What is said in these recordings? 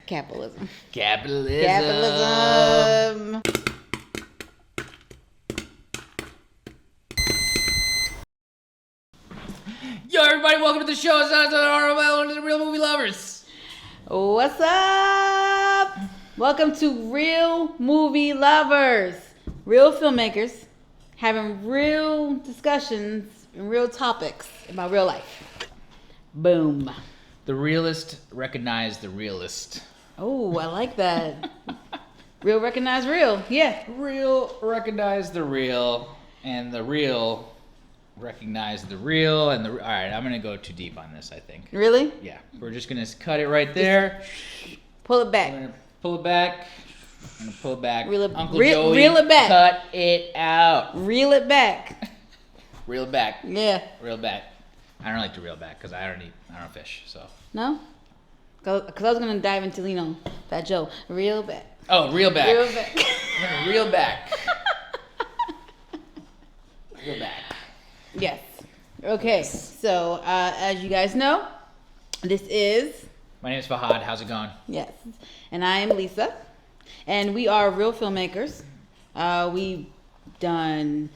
Capitalism. Capitalism. Yo, everybody, welcome to the show. It's the Real Movie Lovers. What's up? Welcome to Real Movie Lovers. Real filmmakers having real discussions and real topics about real life. Boom. The realist recognize the realist. Oh, I like that. Real recognize real. Yeah. Real recognize the real, and the real recognize the real, and the... All right, I'm going to go too deep on this, I think. Really? Yeah, we're just going to cut it right there. Pull it back. I'm going to pull it back. I'm going to pull it back. Reel it, Uncle reel, Joey, reel it back. Cut it out. Reel it back. Reel it back. Yeah. Reel it back. I don't like to reel back because I don't fish, so... No? Because I was going to dive into, Fat Joe. Reel back. Oh, reel back. Reel back. I'm gonna reel back. Reel back. Yes. Okay. So, as you guys know, this is... My name is Fawad. How's it going? Yes. And I am Lisa. And we are real filmmakers. We've done,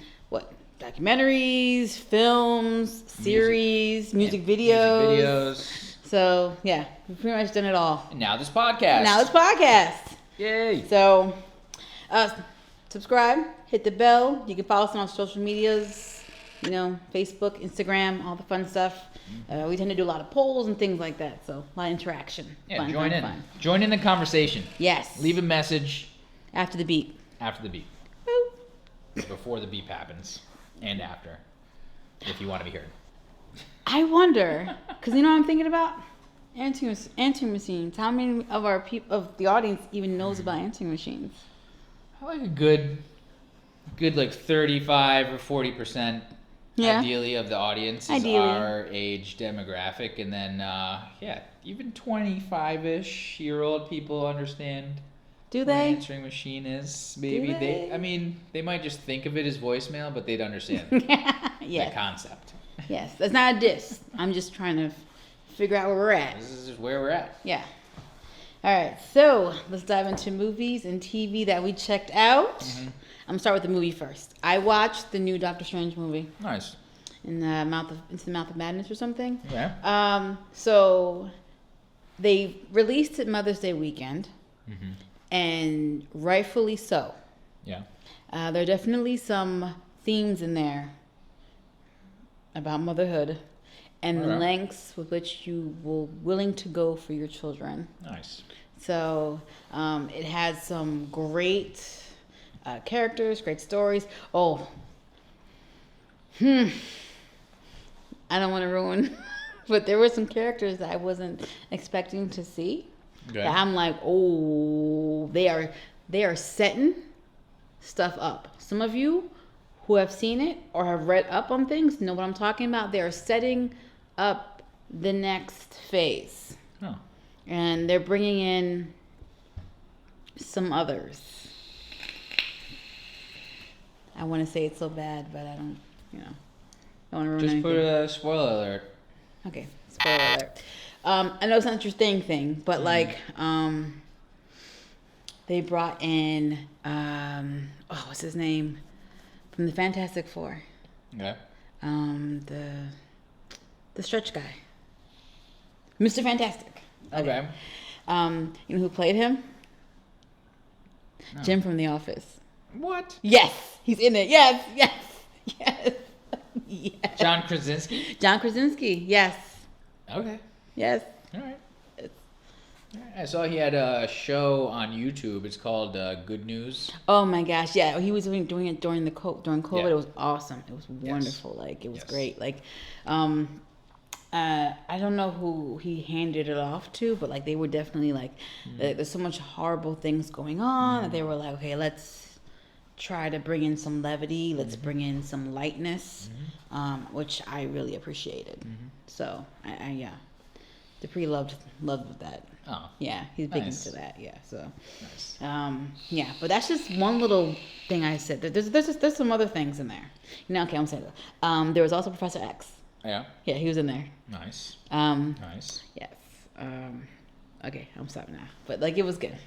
documentaries, films, series, music videos. So, yeah, we've pretty much done it all. And now this podcast. Yay. So, subscribe, hit the bell. You can follow us on social medias, Facebook, Instagram, all the fun stuff. We tend to do a lot of polls and things like that. So, a lot of interaction. Yeah, fun, join fun, in. fun. Join in the conversation. Yes. Leave a message. After the beep. After the beep. Boop. Before the beep happens. And after. If you want to be heard. I wonder, because you know what I'm thinking about? Answering machines. How many of our of the audience even knows about answering machines? I like a good 35 or 40%. Yeah. Ideally of the audience is our age demographic, and then even 25-ish year old people understand. Do they? What an answering machine is. Maybe they might just think of it as voicemail, but they'd understand Yes. the concept. Yes, that's not a diss. I'm just trying to figure out where we're at. This is just where we're at. Yeah. All right, so let's dive into movies and TV that we checked out. Mm-hmm. I'm gonna start with the movie first. I watched the new Doctor Strange movie. Nice. Into the Mouth of Madness or something. Yeah. So they released it Mother's Day weekend, mm-hmm. and rightfully so. Yeah. There are definitely some themes in there about motherhood and the lengths with which you were willing to go for your children. Nice. So it has some great characters, great stories. I don't want to ruin, but there were some characters that I wasn't expecting to see. Okay. That I'm like, they are setting stuff up. Some of you who have seen it or have read up on things know what I'm talking about. They are setting up the next phase. Oh. And they're bringing in some others. I want to say it's so bad, but I don't, don't want to ruin anything. Just put a spoiler alert. Okay, spoiler alert. I know it's not your thing, but they brought in, what's his name? From the Fantastic Four. Okay. The stretch guy. Mr. Fantastic. Okay. You know who played him? No. Jim from The Office. What? Yes, he's in it. Yes. Yes. John Krasinski? John Krasinski, yes. Okay. Yes. All right. I saw he had a show on YouTube. It's called Good News. Oh my gosh, yeah. He was doing it during COVID. Yeah. It was awesome. It was wonderful. Yes. It was great. I don't know who he handed it off to, but they were definitely there's so much horrible things going on that they were like, okay, let's try to bring in some levity. Let's bring in some lightness, which I really appreciated. Mm-hmm. So I Dupree loved that. Oh. Yeah, he's big into that. Yeah, so. Nice. But that's just one little thing I said. There's some other things in there. Okay, I'm saying that. There was also Professor X. Yeah. Yeah, he was in there. Nice. Nice. Yes. Okay, I'm stopping now. But like, it was good.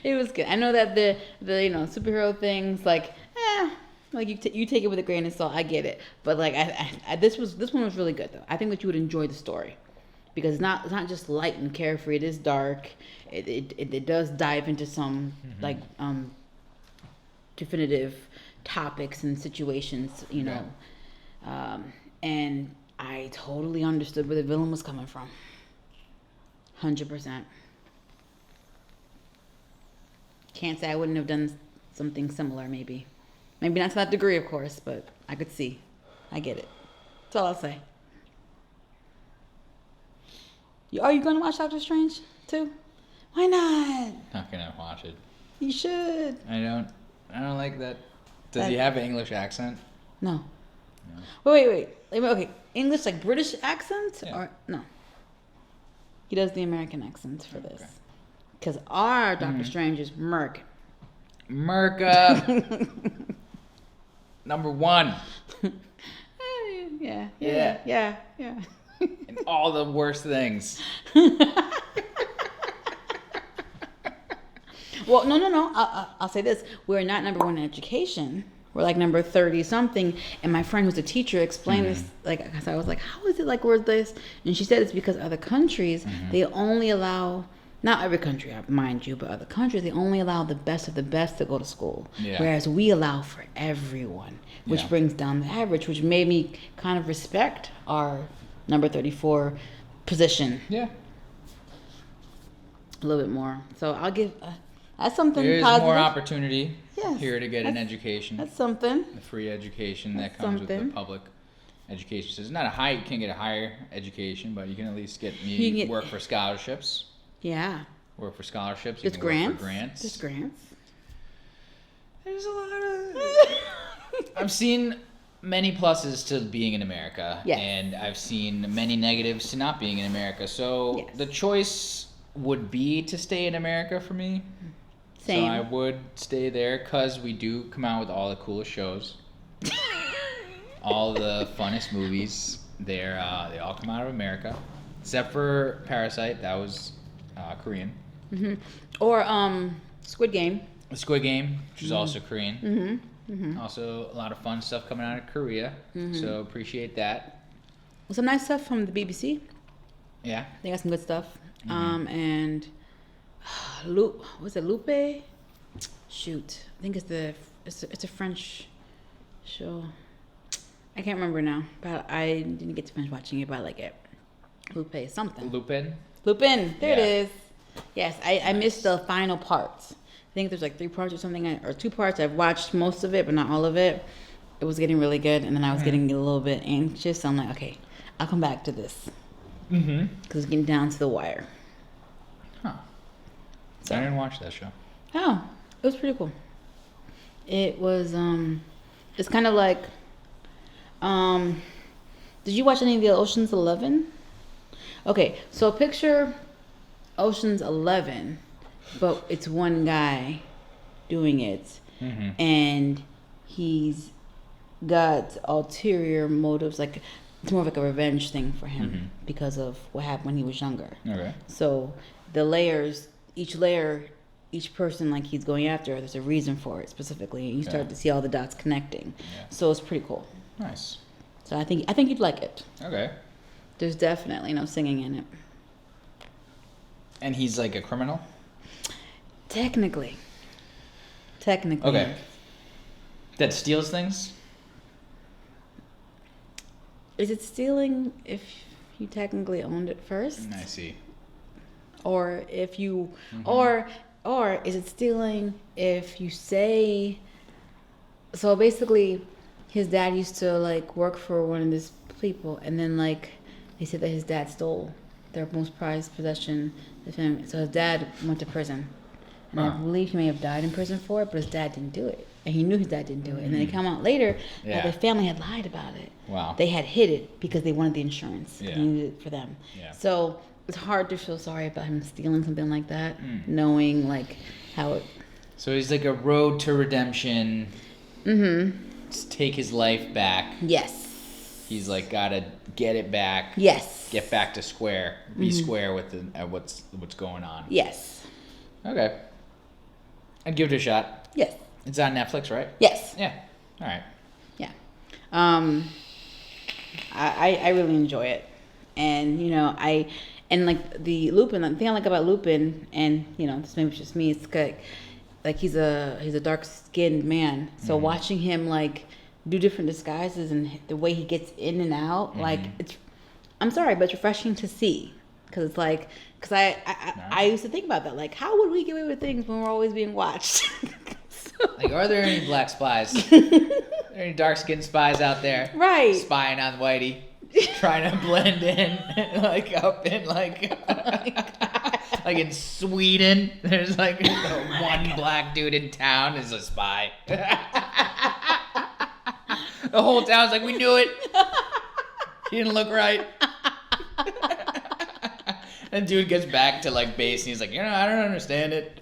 It was good. I know that the superhero things, like, like you take it with a grain of salt. I get it, but like this one was really good though. I think that you would enjoy the story because it's not just light and carefree. It is dark. It does dive into some like definitive topics and situations, and I totally understood where the villain was coming from. 100%. Can't say I wouldn't have done something similar, maybe. Maybe not to that degree, of course, but I could see. I get it. That's all I'll say. Are you going to watch Doctor Strange, too? Why not? Not going to watch it. You should. I don't like that. Does he have an English accent? No. Wait. Okay, English, like British accent? Yeah. Or no? He does the American accent for this. Because our Doctor Strange is Merc. Merca. Number 1. Yeah. And all the worst things. Well, no. I'll say this. We're not number 1 in education. We're like number 30 something. And my friend who's a teacher explained this. Like, cause I was like, how is it like we're this? And she said it's because other countries, they only allow, not every country, mind you, but other countries, they only allow the best of the best to go to school. Yeah. Whereas we allow for everyone, which brings down the average, which made me kind of respect our number 34 position. Yeah. A little bit more. So I'll give, that's something There's positive. more opportunity Yes, here to get an education. That's something. The free education That's that comes with something. the public education. So it's not you can't get a higher education, but you can at least work for scholarships. Yeah. Work for scholarships. There's Work grants. for grants. There's grants. There's a lot of... I've seen many pluses to being in America. Yes. And I've seen many negatives to not being in America. So the choice would be to stay in America for me. Same. So I would stay there because we do come out with all the coolest shows. All the funnest movies. They all come out of America. Except for Parasite. That was Korean. Or Squid Game. The Squid Game, which is also Korean. Also, a lot of fun stuff coming out of Korea. So appreciate that. Well, some nice stuff from the BBC. Yeah. They got some good stuff. And was it Lupe? Shoot, I think it's a French show. I can't remember now, but I didn't get to finish watching it, but I like it. Lupe something. Lupin. There it is. Yes, I missed the final parts. I think there's like 3 parts or something, or 2 parts. I've watched most of it, but not all of it. It was getting really good, and then I was getting a little bit anxious. So I'm like, okay, I'll come back to this. Because it's getting down to the wire. Huh. So I didn't watch that show. Oh, it was pretty cool. It was, it's kind of like, did you watch any of the Ocean's 11? Okay, so picture Ocean's 11, but it's one guy doing it, and he's got ulterior motives, like it's more of like a revenge thing for him because of what happened when he was younger. Okay. So the layers, each person like he's going after, there's a reason for it specifically, and you start to see all the dots connecting. So it's pretty cool. Nice. So I think you'd like it. Okay. There's definitely no singing in it. And he's like a criminal? Technically. Okay. That steals things? Is it stealing if you technically owned it first? I see. Or if you, or is it stealing if you say, so basically his dad used to like work for one of these people, and then like they said that his dad stole their most prized possession, the family. So his dad went to prison, and I believe he may have died in prison for it, but his dad didn't do it, and he knew his dad didn't do it. And then it came out later that the family had lied about it. Wow. They had hid it because they wanted the insurance. Yeah. They needed it for them. Yeah. So it's hard to feel sorry about him stealing something like that, knowing like how it. So he's like a road to redemption. Just take his life back. Yes. He's like gotta get it back. Yes. Get back to square. Be square with what's going on. Yes. Okay. I'd give it a shot. Yes. It's on Netflix, right? Yes. Yeah. All right. Yeah. I really enjoy it, and like the Lupin. The thing I like about Lupin, and this maybe it's just me. It's like he's a dark skinned man. So watching him like do different disguises and the way he gets in and out, like I'm sorry, but it's refreshing to see. Because it's like, I used to think about that. Like, how would we get away with things when we're always being watched? Like, are there any black spies? Are there any dark-skinned spies out there? Right. Spying on Whitey, trying to blend in, like up in like, like in Sweden. There's like one black dude in town is a spy. The whole town's like, we knew it. He didn't look right. And dude gets back to like base and he's like, I don't understand it.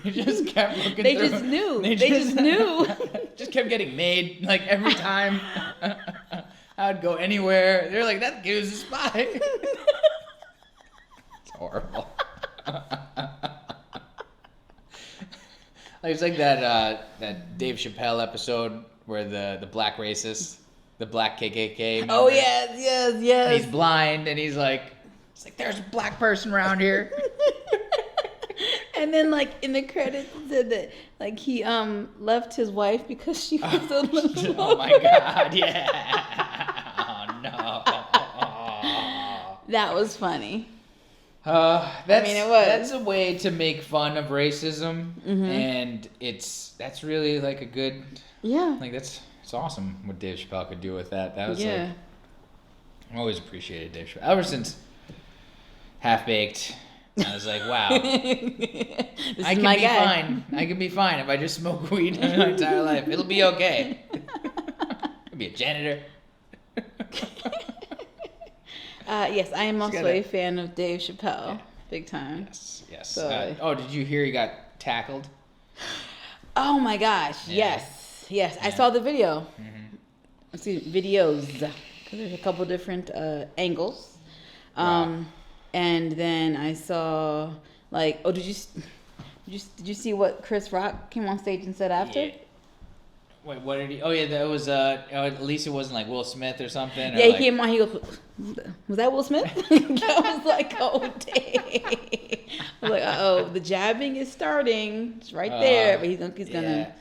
He just kept looking They through. just knew. They just knew. Just kept getting made like every time. I would go anywhere. They're like, that dude's a spy. It's horrible. It's like that Dave Chappelle episode where the black racist, the black KKK member, Oh yes. and he's blind and he's like, it's like there's a black person around here. And then like in the credits it said that like he left his wife because she was a little Oh my god, yeah. Oh no. That was funny. It was. That's a way to make fun of racism, and that's really like a good. Yeah. Like it's awesome what Dave Chappelle could do with that. That was like, I always appreciated Dave Chappelle ever since Half Baked. I was like, wow, I can be fine. I can be fine if I just smoke weed my entire life. It'll be okay. I'll be a janitor. Yes, I am also a fan of Dave Chappelle. Yeah. Big time. Yes. So, did you hear he got tackled? Oh my gosh, yeah. Yes. Yeah. I saw the video. Excuse me, videos. Because there's a couple different angles. Wow. And then I saw, like, did you see what Chris Rock came on stage and said after? Yeah. Wait, what did he? Oh yeah, that was at least it wasn't like Will Smith or something. Yeah, he came on. He goes, "Was that Will Smith?" I was like, "Oh dang!" I was like, "Oh, the jabbing is starting. It's right there." But he's gonna.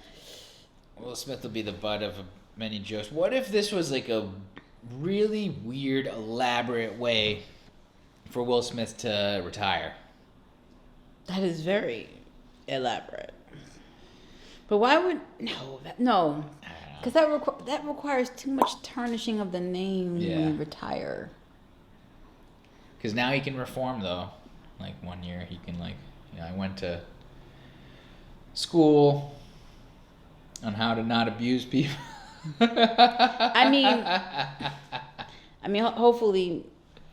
Will Smith will be the butt of many jokes. What if this was like a really weird, elaborate way for Will Smith to retire? That is very elaborate. But why would no? Because that requires too much tarnishing of the name when you retire. Because now he can reform though. Like 1 year he can I went to school on how to not abuse people. I mean, hopefully,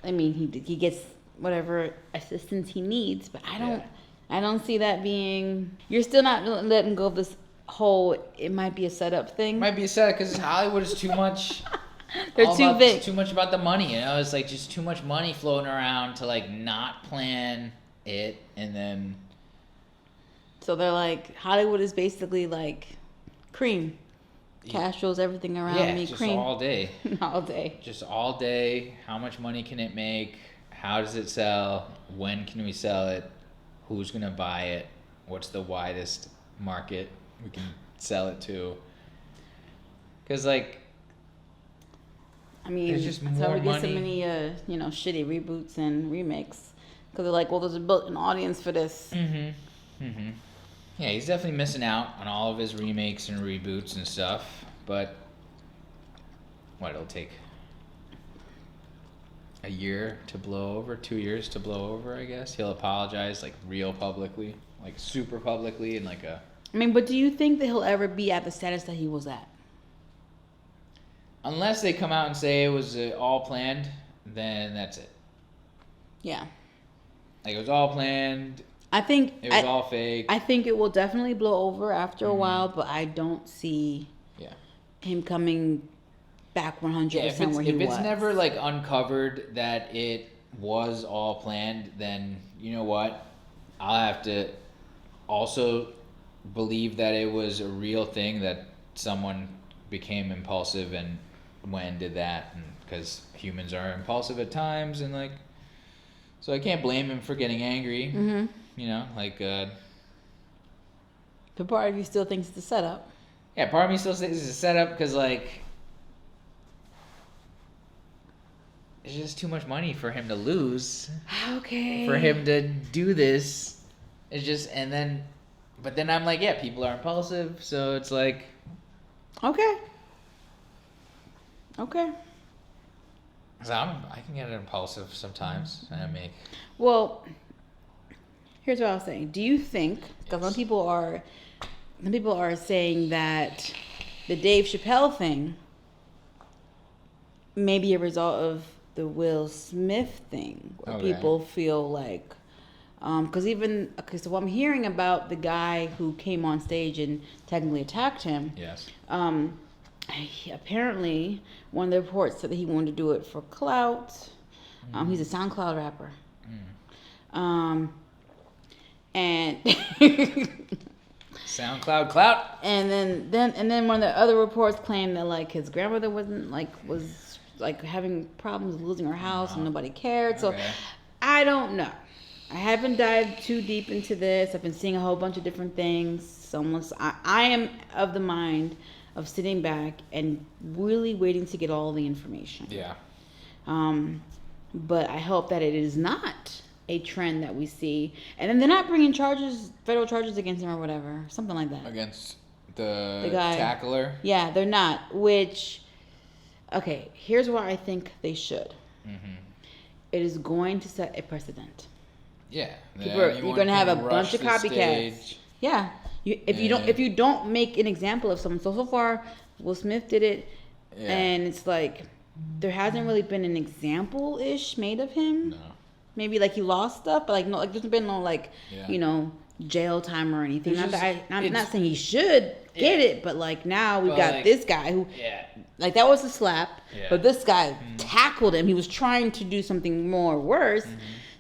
he gets whatever assistance he needs. But I don't see that being. You're still not letting go of this whole. It might be a setup thing. Might be a setup because Hollywood is too much. They're too big. It's too much about the money. It's like just too much money floating around to like not plan it, and then. So they're like, Hollywood is basically like cream. Cash rolls everything around me. Just cream. all day. All day. Just all day. How much money can it make? How does it sell? When can we sell it? Who's gonna buy it? What's the widest market we can sell it to? Because there's just that's how more we get so money. many shitty reboots and remakes. Because they're like, well, there's a built-in audience for this. Yeah, he's definitely missing out on all of his remakes and reboots and stuff. But it'll take a year to blow over, 2 years to blow over, I guess. He'll apologize real publicly, super publicly, and but do you think that he'll ever be at the status that he was at? Unless they come out and say it was all planned, then that's it. Yeah. It was all planned. I think it was all fake. I think it will definitely blow over after a while, but I don't see him coming back 100% Yeah, where he was. if it's never like uncovered that it was all planned, then you know what? I'll have to also believe that it was a real thing, that someone became impulsive and went and did that, because humans are impulsive at times, and like, so I can't blame him for getting angry. Mm-hmm. You know, like, But part of you still thinks it's a setup. yeah, part of me still thinks it's a setup, because like, it's just too much money for him to lose. Okay. For him to do this. It's just, and then, but then I'm like, yeah, people are impulsive, so it's like. Okay. So I can get impulsive sometimes, and I make. Well, here's what I was saying. Do you think, because some people are saying that the Dave Chappelle thing may be a result of the Will Smith thing, where Okay. people feel like, because so I'm hearing about the guy who came on stage and technically attacked him. Yes. Apparently, one of the reports said that he wanted to do it for clout. He's a SoundCloud rapper. And SoundCloud clout. and then one of the other reports claimed that like his grandmother was having problems losing her house and nobody cared. So Okay. I don't know. I haven't dived too deep into this. I've been seeing a whole bunch of different things. So I am of the mind of sitting back and really waiting to get all the information. Yeah. But I hope that it is not a trend that we see, and then they're not bringing federal charges against him or whatever, something like that. Against the guy. tackler. Yeah, they're not. Which, okay, here's why I think they should. Mm-hmm. It is going to set a precedent. Yeah. You're going to have a bunch of copycats. Yeah. If you don't make an example of someone, so far Will Smith did it, and it's like there hasn't really been an example-ish made of him. No. Maybe like he lost stuff, but like no, like there's been no like jail time or anything. I'm not saying he should get it, but like now we've got this guy who like that was a slap, but this guy tackled him. He was trying to do something more worse.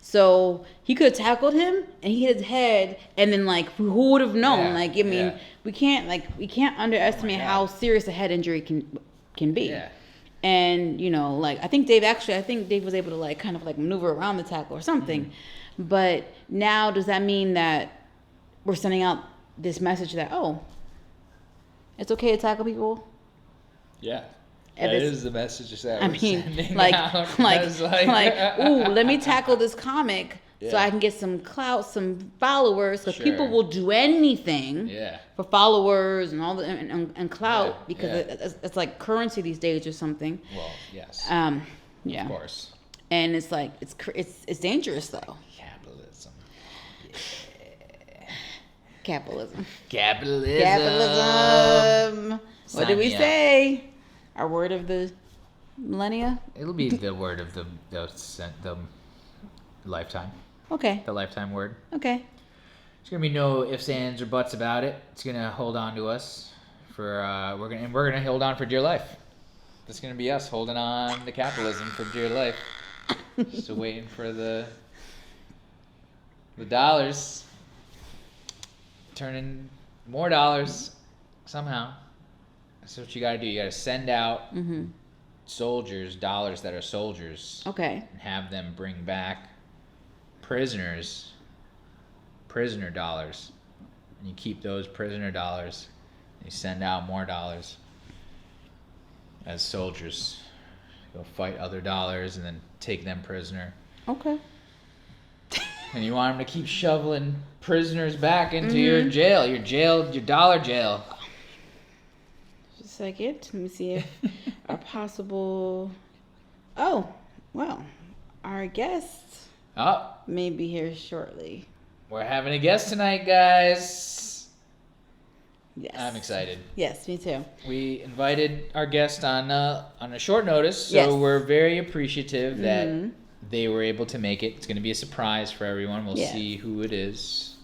So he could have tackled him and he hit his head, and then like who would have known? Yeah. Like I mean, we can't underestimate how serious a head injury can be. Yeah. And like I think Dave was able to like kind of like maneuver around the tackle or something. But now does that mean that we're sending out this message that it's okay to tackle people? Yeah. And That is the message that we're sending like, out. like, It's ooh, let me tackle this comic so I can get some clout, some followers, because people will do anything for followers and all the and clout because it's like currency these days or something. Well, yes. Yeah. Of course. And it's like it's dangerous though. Capitalism. Capitalism. What did we say? Our word of the millennia? It'll be the word of the lifetime. Okay. The lifetime word. Okay. There's gonna be no ifs, ands, or buts about it. It's gonna hold on to us for we're gonna hold on for dear life. That's gonna be us holding on to capitalism for dear life. So waiting for the dollars, turning more dollars somehow. That's what you gotta do. You gotta send out soldiers, dollars that are soldiers. Okay. And have them bring back prisoner dollars. And you keep those prisoner dollars. And you send out more dollars as soldiers. Go fight other dollars and then take them prisoner. Okay. And you want them to keep shoveling prisoners back into your dollar jail. Just a second. Let me see if our possible. Oh, well, our guest may be here shortly. We're having a guest tonight, guys. Yes. I'm excited. Yes, me too. We invited our guest on a short notice, so we're very appreciative that they were able to make it. It's going to be a surprise for everyone. We'll see who it is.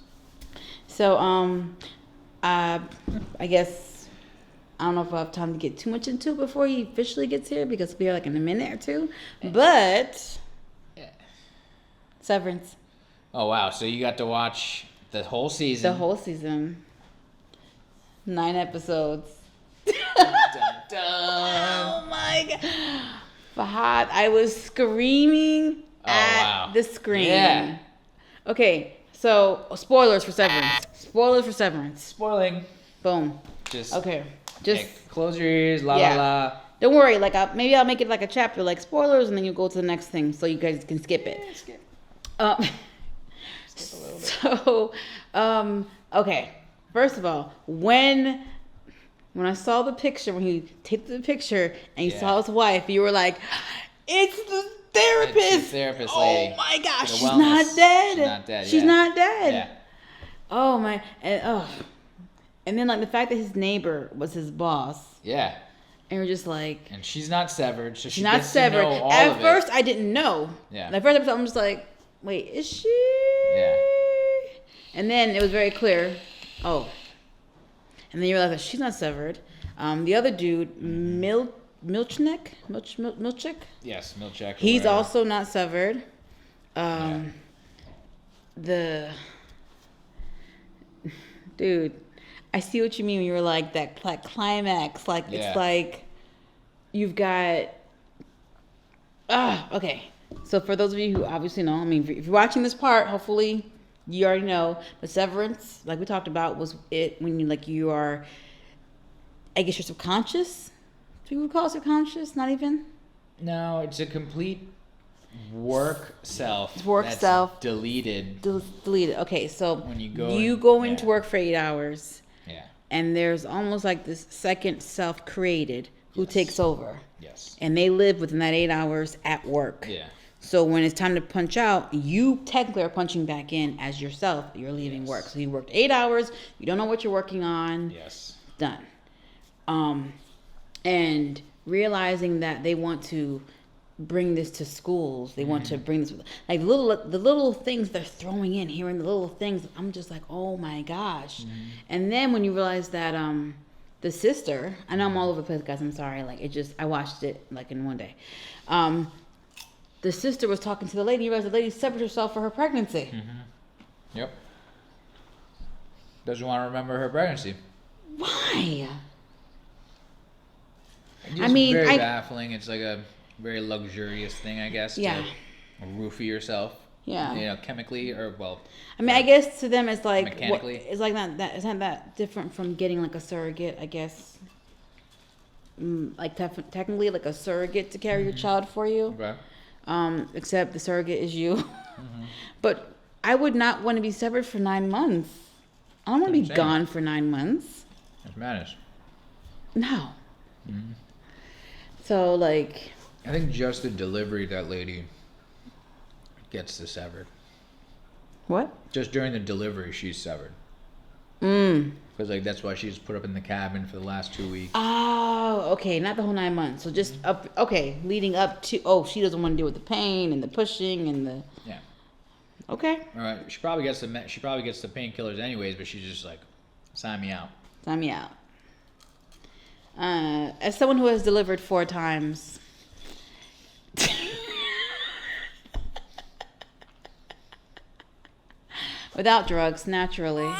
So, I guess I don't know if I have time to get too much into it before he officially gets here because we'll be here like in a minute or two. But Severance. Oh wow! So you got to watch the whole season. The whole season. 9 episodes. Dun, dun, dun. Oh my god. Fahad, I was screaming at the screen. Yeah. Okay, so spoilers for Severance. Spoilers for Severance. Spoiling. Boom. Just okay. Just close your ears. La la la. Don't worry. Like maybe I'll make it like a chapter, like spoilers, and then you go to the next thing, so you guys can skip it. Skip. Skip a little bit. So, okay. First of all, when I saw the picture, when he took the picture and you saw his wife, you were like, "It's the therapist." It's the therapist lady. Oh my gosh, she's wellness. not dead. She's not dead. She's not dead. Yeah. Oh my, and then like the fact that his neighbor was his boss. Yeah. And we're just like, and she's not severed, so she's not severed. To know all At of first, it. I didn't know. Yeah. At first, I'm just like, wait, is she? Yeah. And then it was very clear. Oh. And then you realize that she's not severed. The other dude, Milchnik. Yes, Milchek. He's also not severed. The dude, I see what you mean when you're like that climax. Like it's like you've got. Okay. So for those of you who obviously know, I mean, if you're watching this part, hopefully you already know. But Severance, like we talked about, was it when you are. I guess you're subconscious. Do you would call it subconscious? Not even. No, it's a complete work self. Deleted. Deleted. Okay, so when you go into work for 8 hours. Yeah. And there's almost like this second self created who takes over. Yes. And they live within that 8 hours at work. Yeah. So when it's time to punch out, you technically are punching back in as yourself. You're leaving work. So you worked 8 hours. You don't know what you're working on. Yes. Done. And realizing that they want to bring this to schools. They want to bring this, like the little things they're throwing in, hearing the little things. I'm just like, oh my gosh. And then when you realize that the sister, I know I'm all over the place, guys. I'm sorry. Like I watched it like in one day. The sister was talking to the lady. You realize the lady severed herself for her pregnancy. Yep. Doesn't want to remember her pregnancy. Why? It's very baffling. It's like a very luxurious thing, I guess. Yeah. To roofie yourself. Yeah. Chemically or I mean, I guess to them it's like mechanically. It's like it's not that different from getting like a surrogate, I guess. Like technically like a surrogate to carry your child for you. Okay. Except the surrogate is you. But I would not want to be severed for 9 months. I don't want to be gone for 9 months. That's madness. No. So like. I think just the delivery that lady gets the severed. What? Just during the delivery, she's severed. Because that's why she's put up in the cabin for the last 2 weeks. Oh, okay. Not the whole 9 months. So just up. Okay, leading up to. Oh, she doesn't want to deal with the pain and the pushing and the. Yeah. Okay. All right. She probably gets the painkillers anyways, but she's just like, sign me out. Sign me out. As someone who has delivered 4 times. Without drugs, naturally.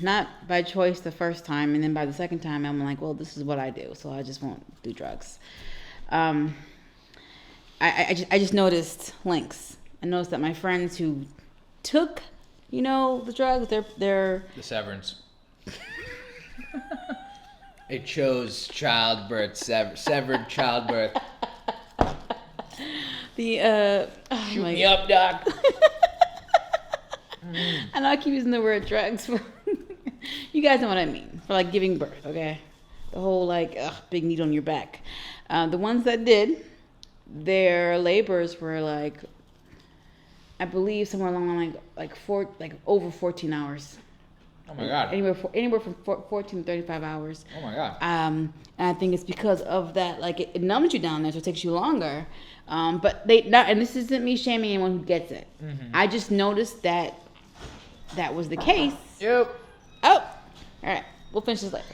Not by choice the first time, and then by the second time, I'm like, well, this is what I do, so I just won't do drugs. I just noticed links. I noticed that my friends who took, the drugs, they're the severance. It chose childbirth, severed childbirth. Shoot me up, doc. I know I keep using the word drugs. You guys know what I mean. For like giving birth, okay? The whole big needle on your back. The ones that did, their labors were like, I believe somewhere along the line, over 14 hours. Oh my God. Anywhere from 14 to 35 hours. Oh my God. And I think it's because of that, it numbs you down there, so it takes you longer. But and this isn't me shaming anyone who gets it. I just noticed that was the case. Yep. Oh, all right. We'll finish this later.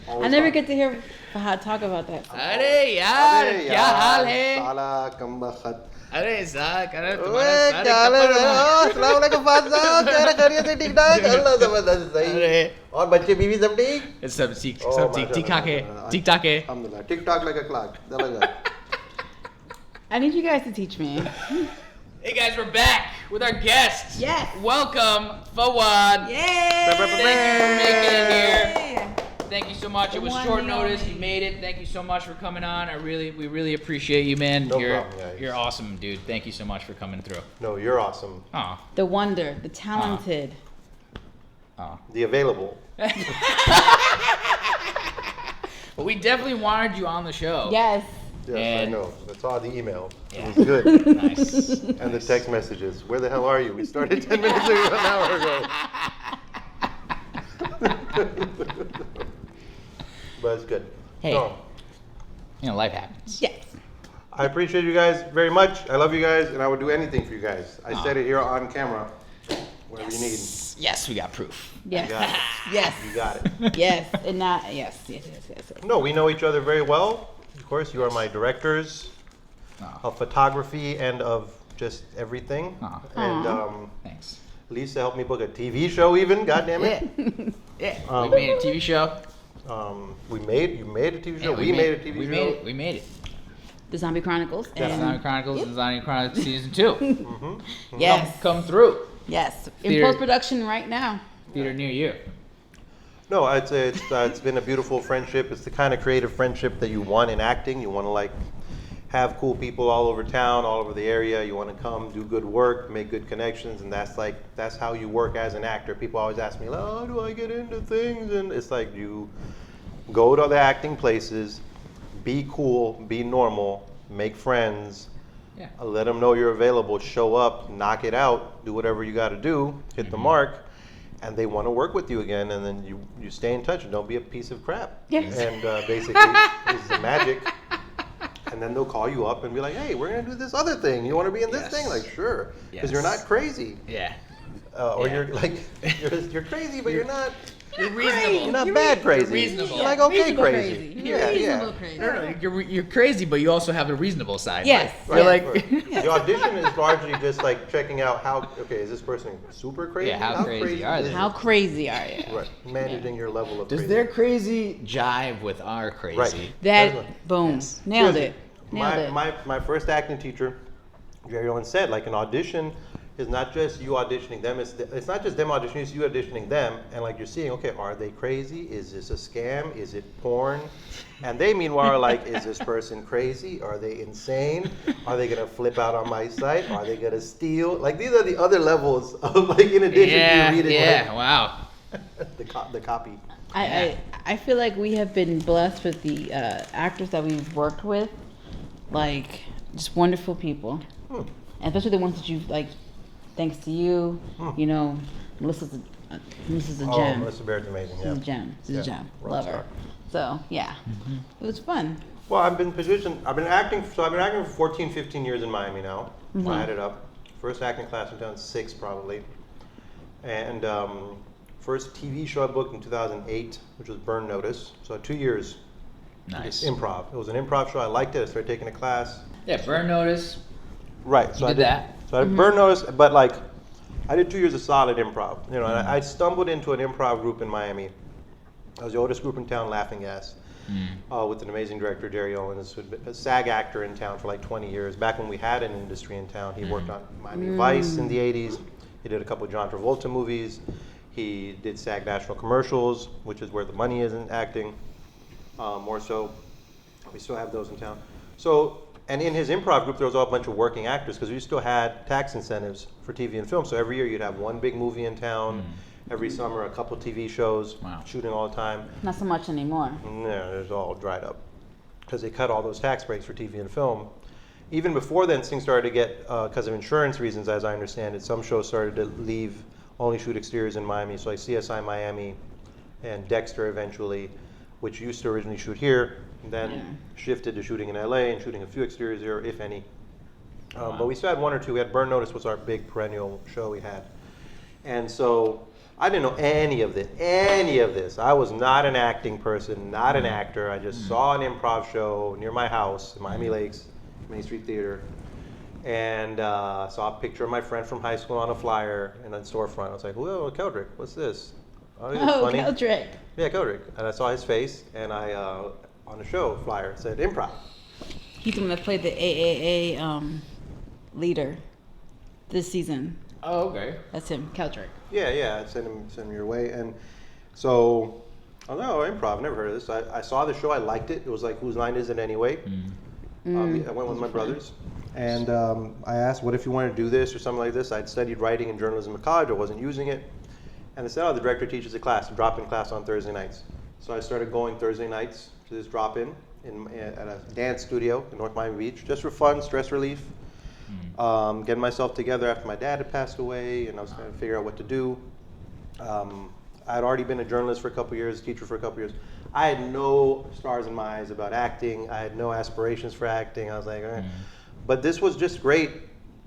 Always I never fun. get to hear Fahad talk about that. अरे यार अरे क्या हाल यार, है साला कमबख्त। अरे साहब अरे ओए, तुम्हारा सारे क्या हाल है? कपल अस्सलाम वालेकुम फाद साहब, क्या रहा, खैरियत है? ठीक ठाक? अल्लाह जबरदस्त, सही। अरे। और बच्चे बीवी सब ठीक? सब ठीक Oh, सब ठीक माशाल्लाह, ठीक ठाक है माशाल्लाह। ठीक ठाक है अल्हम्दुलिल्लाह, ठीक ठाक like a clock. जबरदस्त। I need you guys to teach me. Hey guys, we're back with our guest. Yes. Welcome, Fawad. Yay! Thank you for making it here. Thank you so much. It was One short and notice. only. You made it. Thank you so much for coming on. We really appreciate you, man. No you're problem, guys. you're awesome, dude. Thank you so much for coming through. No, you're awesome. Aw. The wonder, the talented. Aw. The available. But we definitely wanted you on the show. Yes. Yes, I And- know. That's all the email. Yeah. It was good. Nice. And the text messages. Where the hell are you? We started 10 minutes ago, an hour ago. But it's good. Hey. No, You know, life happens. Yes. I appreciate you guys very much. I love you guys, and I would do anything for you guys. I Aw. said it here on camera. Whatever you need. Yes, we got proof. Yes. You got it. Yes. You got it. Yes. And not yes. Yes. Yes. Yes. Yes. No, we know each other very well. Of course, you are my directors Aw. of photography and of just everything. Aw. And Thanks. Lisa helped me book a TV show even, God damn it. Yeah. Um, We made a TV show. You made a TV show. Yeah, we made a TV we show. Made it. We made it. The Zombie Chronicles. Yes. Zombie Chronicles and Zombie Chronicles season 2. Yes. Come through. Yes. In Theater. post production right now. Theater near you. No, it's been a beautiful friendship. It's the kind of creative friendship that you want in acting. You want to like have cool people all over town, all over the area. You want to come, do good work, make good connections, and that's how you work as an actor. People always ask me, "Oh, how do I get into things?" And it's like you go to the acting places, be cool, be normal, make friends. Yeah. Let them know you're available. Show up, knock it out, do whatever you got to do, hit the mark, and they want to work with you again. And then you stay in touch and don't be a piece of crap. Yes. And basically, this is the magic. And then they'll call you up and be like, "Hey, we're gonna do this other thing. You want to be in this Yes. thing?" Like, sure, because you're Yes. not crazy, Yeah. or Yeah. you're like you're crazy, but you're not. You're reasonable. You're not bad crazy. reasonable. You're like okay Reasonable crazy. You're Yeah, reasonable yeah. crazy. No, you're crazy, but you also have the reasonable side. Yes. You're Yes. like, Right. The audition is largely just like checking out is this person super crazy? Yeah, how crazy are is they? it? How crazy are you? Right, managing your level of does crazy. their crazy jive with our crazy? Right. That boom. Yes. Nailed Seriously, it. Nailed it. My first acting teacher, Jerry Owen, said like an audition is not just you auditioning them. It's not just them auditioning. It's you auditioning them, and like you're seeing, okay, are they crazy? Is this a scam? Is it porn? And they meanwhile are like, is this person crazy? Are they insane? Are they gonna flip out on my site? Are they gonna steal? Like these are the other levels of like in addition to you reading wow. the copy. I feel like we have been blessed with the actors that we've worked with, like just wonderful people, and especially the ones that you've like. Thanks to you, you know, Melissa's a Oh, gem. Melissa Baird's amazing. She's Yeah. a gem. She's a gem. rock Love star. her. So yeah, it was fun. Well, I've been acting for 14, 15 years in Miami now. I added up. First acting class in 2006 probably. And first TV show I booked in 2008, which was Burn Notice. So 2 years. Nice. Improv. It was an improv show. I liked it. I started taking a class. Yeah, Burn Notice. Right. So You I did that. So I did Burn Notice, but like I did 2 years of solid improv. You know, and I stumbled into an improv group in Miami. I was the oldest group in town, Laughing Gas. With an amazing director, Jerry Owens, who'd been a SAG actor in town for like 20 years. Back when we had an industry in town, he worked on Miami Vice in the 80s. He did a couple of John Travolta movies. He did SAG national commercials, which is where the money is in acting, more so. We still have those in town. So, and in his improv group, there was all a bunch of working actors because we still had tax incentives for TV and film. So every year you'd have one big movie in town. Every summer, a couple TV shows, Wow. shooting all the time. Not so much anymore. No, it's all dried up because they cut all those tax breaks for TV and film. Even before then, things started to get, because of insurance reasons, as I understand it, some shows started to leave, only shoot exteriors in Miami. So like CSI Miami and Dexter eventually, which used to originally shoot here, then shifted to shooting in LA and shooting a few exteriors here, if any. But we still had one or two. We had Burn Notice was our big perennial show we had. And so I didn't know any of this. I was not an acting person, not an actor. I just saw an improv show near my house in Miami Lakes, Main Street Theater, and saw a picture of my friend from high school on a flyer in a storefront. I was like, whoa, Keldrick, what's this? Oh, funny. Keldrick. Yeah, Keldrick. And I saw his face, and I, on the show flyer, said improv. He's the one that played the AAA leader this season. Oh, okay. That's him, Keldrick. Yeah, send him your way. And so, I was like, oh, improv, never heard of this. I saw the show, I liked it. It was like, whose line is it anyway? I went with my brothers. And I asked, what if you wanted to do this or something like this? I'd studied writing and journalism at college, I wasn't using it. And they said, oh, the director teaches a class, a drop-in class on Thursday nights. So I started going Thursday nights to this drop-in at a dance studio in North Miami Beach, just for fun, stress relief. Getting myself together after my dad had passed away, and I was trying to figure out what to do. I had already been a journalist for a couple years, teacher for a couple years. I had no stars in my eyes about acting. I had no aspirations for acting. I was like, but this was just great.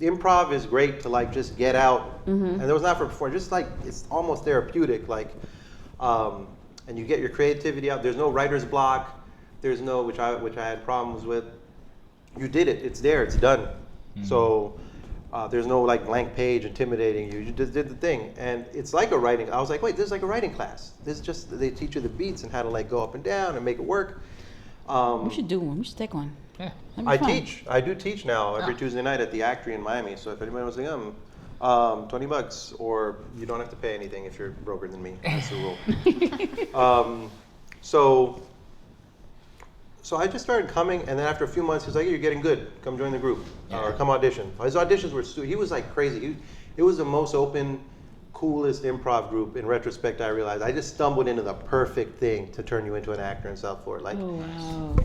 Improv is great to like just get out, and it was not for performance. Just like it's almost therapeutic, like, and you get your creativity out. There's no writer's block. There's no which I had problems with. You did it. It's there. It's done. So there's no like blank page intimidating you. You just did the thing, and it's like a writing. I was like, wait, this is like a writing class. This is just they teach you the beats and how to like go up and down and make it work. We should do one. We should take one. Yeah. I do teach now every Tuesday night at the Actory in Miami. So if anybody wants to come, $20, or you don't have to pay anything if you're broker than me. That's the rule. So I just started coming, and then after a few months, he's like, hey, you're getting good. Come join the group, or come audition. His auditions were, he was like crazy. It was the most open, coolest improv group. In retrospect, I realized I just stumbled into the perfect thing to turn you into an actor in South Florida. Like,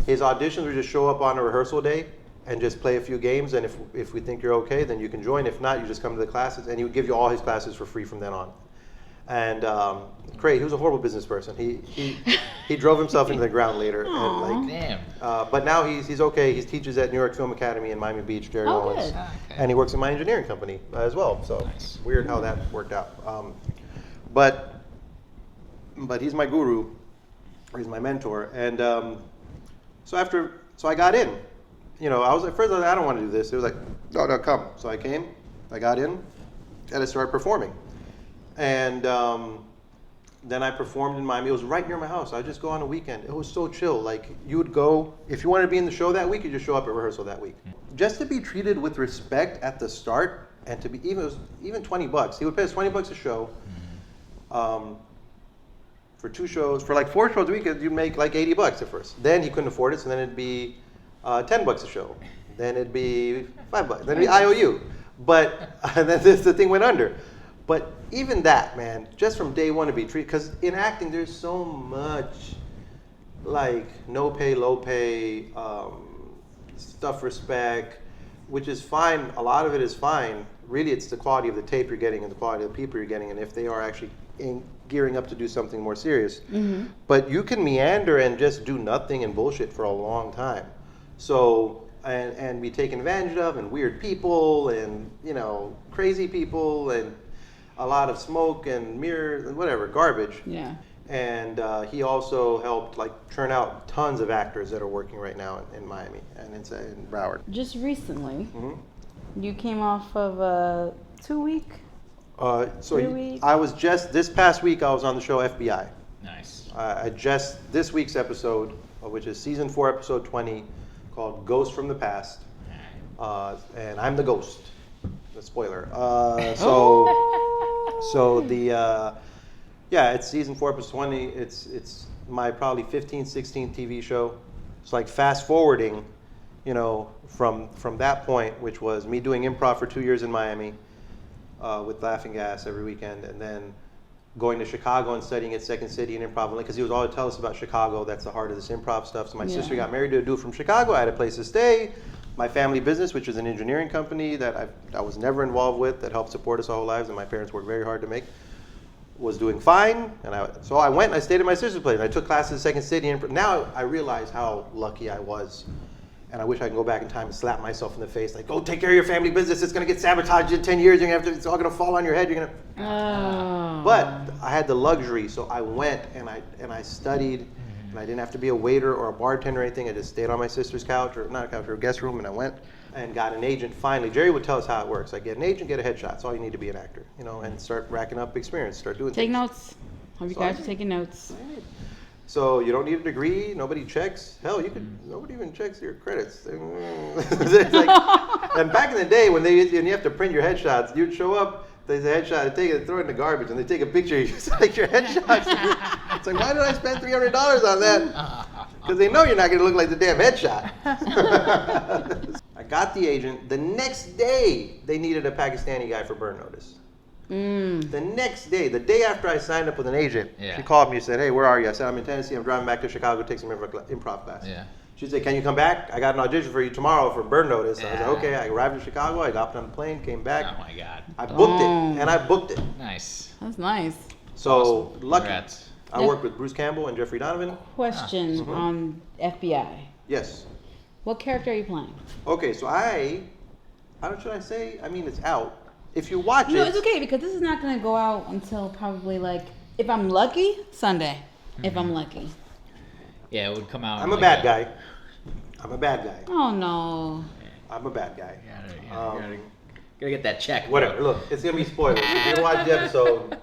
his auditions would just show up on a rehearsal day and just play a few games, and if we think you're okay, then you can join. If not, you just come to the classes, and he would give you all his classes for free from then on. And great, he was a horrible business person. He drove himself into the ground later. Aww. And like, Damn. but now he's okay. He teaches at New York Film Academy in Miami Beach, Jerry Owens, and he works in my engineering company as well. So Nice. Weird how that worked out. But he's my guru, or he's my mentor. And so I got in. You know, I was at first I don't want to do this. It was like, no, come. So I came, I got in, and I started performing. And then I performed in Miami. It was right near my house. I'd just go on a weekend. It was so chill. Like, you would go, if you wanted to be in the show that week, you just show up at rehearsal that week. Just to be treated with respect at the start, and to be even $20. He would pay us $20 a show. For 2 shows, for like 4 shows a week, you'd make like $80 at first. Then he couldn't afford it, so then it'd be $10 a show. Then it'd be $5. Then it'd be IOU. But and then the thing went under. But even that, man, just from day one to be treated, because in acting there's so much like no pay, low pay, stuff respect, which is fine. A lot of it is fine. Really, it's the quality of the tape you're getting and the quality of the people you're getting, and if they are actually gearing up to do something more serious. But you can meander and just do nothing and bullshit for a long time. So, and be taken advantage of, and weird people, and, you know, crazy people, and a lot of smoke and mirrors and whatever, garbage. Yeah. And he also helped like churn out tons of actors that are working right now in Miami and in Broward. Just recently, you came off of a 2-week. 3 weeks. I was just this past week. I was on the show FBI. Nice. I just this week's episode, which is season 4, episode 20, called "Ghost from the Past," and I'm the ghost. The spoiler. So the it's season 4, episode 20. It's my probably 15th, 16th TV show. It's like fast forwarding, you know, from that point, which was me doing improv for 2 years in Miami with Laughing Gas every weekend, and then going to Chicago and studying at Second City in improv, because he was always telling us about Chicago. That's the heart of this improv stuff. So my sister got married to a dude from Chicago. I had a place to stay. My family business, which is an engineering company that I was never involved with, that helped support us our whole lives, and my parents worked very hard to make, was doing fine. And so I went and I stayed at my sister's place. I took classes at Second City. And now I realize how lucky I was And I wish I could go back in time and slap myself in the face, like, go take care of your family business. It's going to get sabotaged in 10 years. You're gonna have to, it's all going to fall on your head. You're going to. Oh. But I had the luxury, so I went and I studied, and I didn't have to be a waiter or a bartender or anything. I just stayed on my sister's couch, or not a couch, or a guest room, and I went and got an agent. Finally, Jerry would tell us how it works. Like, get an agent, get a headshot. That's all you need to be an actor, you know, and start racking up experience, start doing Take things. notes. Hope you guys are taking notes. So you don't need a degree. Nobody checks. Hell, nobody even checks your credits. It's like, and back in the day when you have to print your headshots, you'd show up. They say headshot, they take it, throw it in the garbage, and they take a picture of you. It's like your headshots. It's like, why did I spend $300 on that? Because they know you're not going to look like the damn headshot. I got the agent. The next day, they needed a Pakistani guy for burn notice. The next day, the day after I signed up with an agent, she called me and said, hey, where are you? I said, I'm in Tennessee. I'm driving back to Chicago to take some improv class. Yeah. She said, can you come back? I got an audition for you tomorrow for burn notice. I was like, okay. I arrived in Chicago. I got on the plane, came back. Oh my God. I booked it, and I booked it. Nice. That's nice. So Awesome. lucky. Congrats. I worked with Bruce Campbell and Jeffrey Donovan. Question on FBI. Yes. What character are you playing? Okay, so how should I say? I mean, it's out. If you watch No, it. it's okay because this is not going to go out until probably like, if I'm lucky, Sunday. If I'm lucky. Yeah, it would come out. I'm a bad guy. I'm a bad guy. Oh no. I'm a bad guy. Gotta get that check. Whatever. Look, it's gonna be spoilers. If you watch the episode,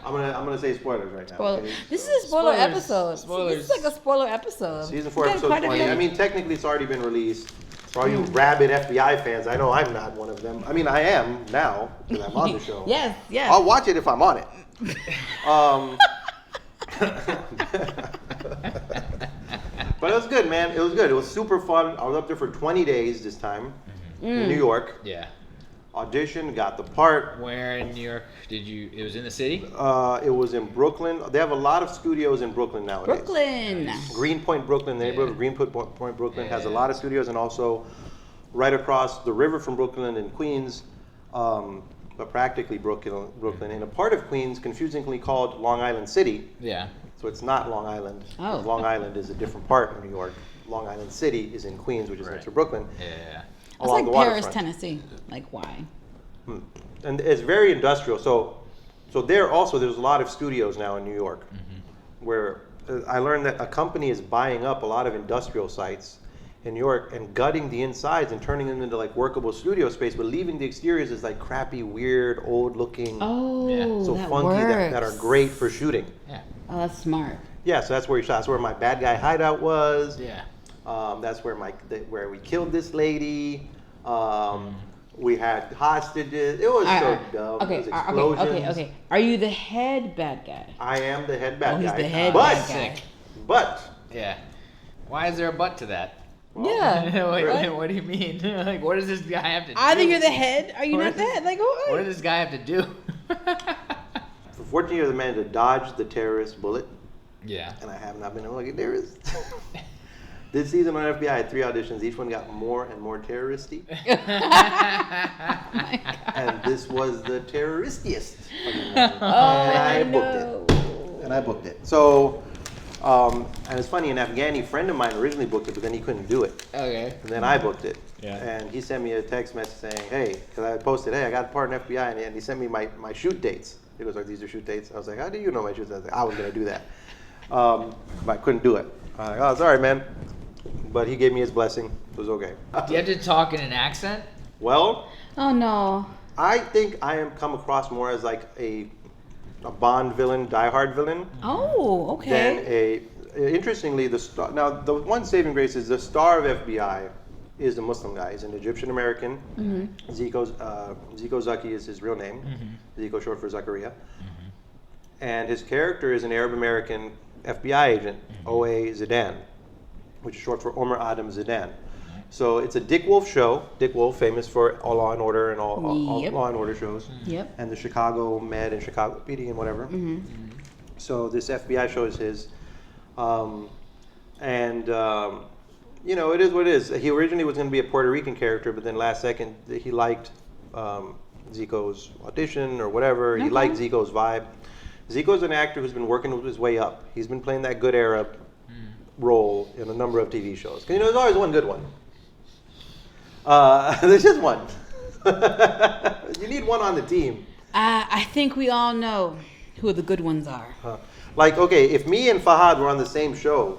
I'm gonna say spoilers right now. Spoiler. Okay? This is a spoiler Spoilers. episode. Spoilers. This is like a spoiler episode. Season 4, We got episode quite a 20. bit. I mean, technically, it's already been released. For all you rabid FBI fans, I know I'm not one of them. I mean, I am now because I'm on the show. Yes, yes. I'll watch it if I'm on it. But it was good, man. It was good. It was super fun. I was up there for 20 days this time in New York. Yeah. Auditioned, got the part. Where in New York did you? It was in the city. It was in Brooklyn. They have a lot of studios in Brooklyn nowadays. Brooklyn. Greenpoint, Brooklyn, the neighborhood of Greenpoint, Brooklyn has a lot of studios, and also right across the river from Brooklyn in Queens, but practically Brooklyn, in a part of Queens confusingly called Long Island City. Yeah. So it's not Long Island. Oh. Long Island is a different part of New York. Long Island City is in Queens, which is next to Brooklyn. Yeah. It's along like the Paris, waterfront. Tennessee. Like why? And it's very industrial. So there also, there's a lot of studios now in New York where I learned that a company is buying up a lot of industrial sites in New York and gutting the insides and turning them into like workable studio space, but leaving the exteriors as like crappy, weird, old looking, Oh, so that funky works. that are great for shooting. Yeah. Oh, that's smart. Yeah, so that's where he shot. That's where my bad guy hideout was. Yeah. That's where where we killed this lady. We had hostages. It was so dumb. Okay, It was explosions. okay. Are you the head bad guy? I am the head bad He's guy. the head but, bad guy. But Yeah. Why is there a butt to that? Yeah. Wait, what do you mean? Like, what does this guy have to do? Either you're the head or you're What not is the this- head. Like, What does this guy have to do? for 14 years, I managed to dodge the terrorist bullet, Yeah. and I have not been a lucky terrorist. This season on FBI, I had 3 auditions. Each one got more and more terroristy. And this was the terroristiest. And I booked it. And I booked it. So, and it's funny, an Afghani friend of mine originally booked it, but then he couldn't do it. Okay. And then I booked it. Yeah. And he sent me a text message saying, hey, because I posted, hey, I got a part in FBI, and he sent me my shoot dates. He goes, these are shoot dates. I was like, how do you know my shoot dates? I was like, I was going to do that. But I couldn't do it. I was like, oh, sorry, man. But he gave me his blessing. It was okay. Do you have to talk in an accent? Well, Oh no. I think I am come across more as like a Bond villain, diehard villain, Oh, than okay. interestingly, the star. Now, the one saving grace is the star of FBI is a Muslim guy. He's an Egyptian American. Zico Zaki is his real name. Zico short for Zakaria. And his character is an Arab American FBI agent, O.A. Zidane, which is short for Omar Adam Zidane. So it's a Dick Wolf show. Dick Wolf, famous for all Law and Order and all Yep. Law and Order shows. Yep. And the Chicago Med and Chicago PD and whatever. So this FBI show is his. You know, it is what it is. He originally was going to be a Puerto Rican character, but then last second he liked Zico's audition or whatever. He liked Zico's vibe. Zico's an actor who's been working his way up. He's been playing that good Arab role in a number of TV shows. 'Cause, you know, there's always one good one. There's just one. You need one on the team. I think we all know who the good ones are. Like, okay, if me and Fahad were on the same show,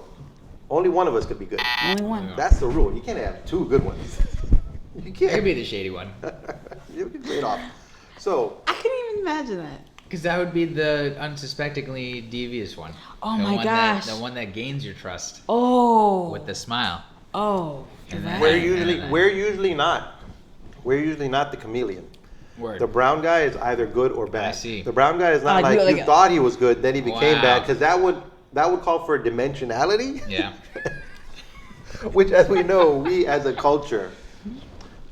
only one of us could be good. Only one. That's the rule. You can't have two good ones. You can't. I'd be the shady one. You'll be played off. So. I couldn't even imagine that. Because that would be the unsuspectingly devious one. Oh the my one gosh. The one that gains your trust. Oh. With the smile. Oh. And right. We're usually not. We're usually not the chameleon. Word. The brown guy is either good or bad. I see. The brown guy is not like you thought he was good, then he became bad, because that would call for dimensionality. Yeah. Which, as we know, we as a culture,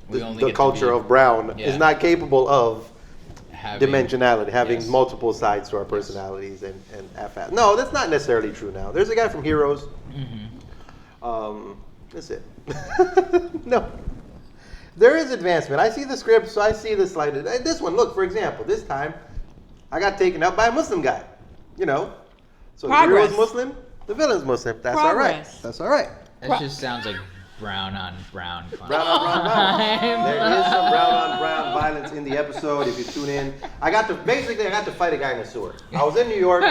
the culture of brown is not capable of dimensionality, having multiple sides to our personalities and affect. No, that's not necessarily true now. There's a guy from Heroes. That's it. No. There is advancement. I see the script, so I see the slight. This one, look, for example, this time I got taken out by a Muslim guy. You know, so the hero's Muslim, the villain's Muslim. That's all right. That's all right. That just sounds like brown on brown. Brown on brown violence. There is some brown on brown violence in the episode. If you tune in, I got to fight a guy in the sewer. I was in New York.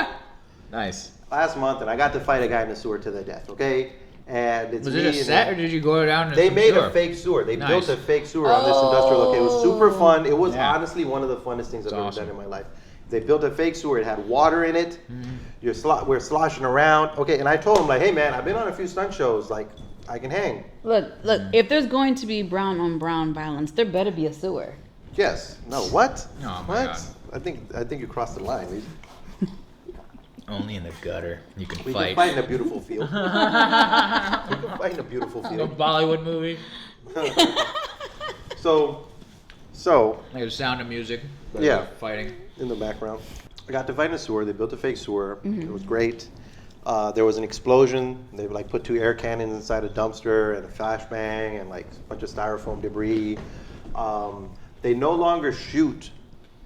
Nice. Last month, and I got to fight a guy in the sewer to the death. Okay. And it's was it a set, or did you go down? They made a fake sewer. They built a fake sewer on this industrial location. It was super fun. It was honestly one of the funnest things I've ever done in my life. They built a fake sewer. It had water in it. We're sloshing around. Okay, and I told him, like, hey man, I've been on a few stunt shows. Like, I can hang. Look. If there's going to be brown on brown violence, there better be a sewer. Yes. No. What? Oh my God. I think you crossed the line. Only in the gutter you can We fight. can fight in a beautiful field. We can fight in a beautiful A field. Bollywood movie. So. Like the sound of music. Yeah. Fighting. In the background. I got to fight in a sewer. They built a fake sewer. It was great. There was an explosion. They like put 2 air cannons inside a dumpster and a flashbang and like a bunch of styrofoam debris. They no longer shoot.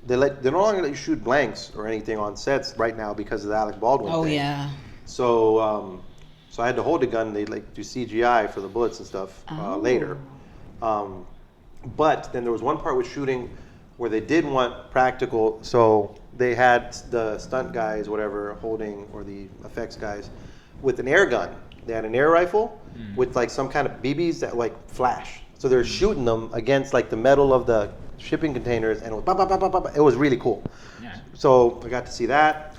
They no longer let you shoot blanks or anything on sets right now because of the Alec Baldwin thing. Yeah. So I had to hold the gun. They like do CGI for the bullets and stuff later. But then there was one part with shooting where they did want practical. So they had the stunt guys, whatever, holding, or the effects guys, with an air gun. They had an air rifle with like some kind of BBs that like flash. So they're shooting them against like the metal of the shipping containers, and it was bah, bah, bah, bah, bah, bah. It was really cool. Yeah. So I got to see that,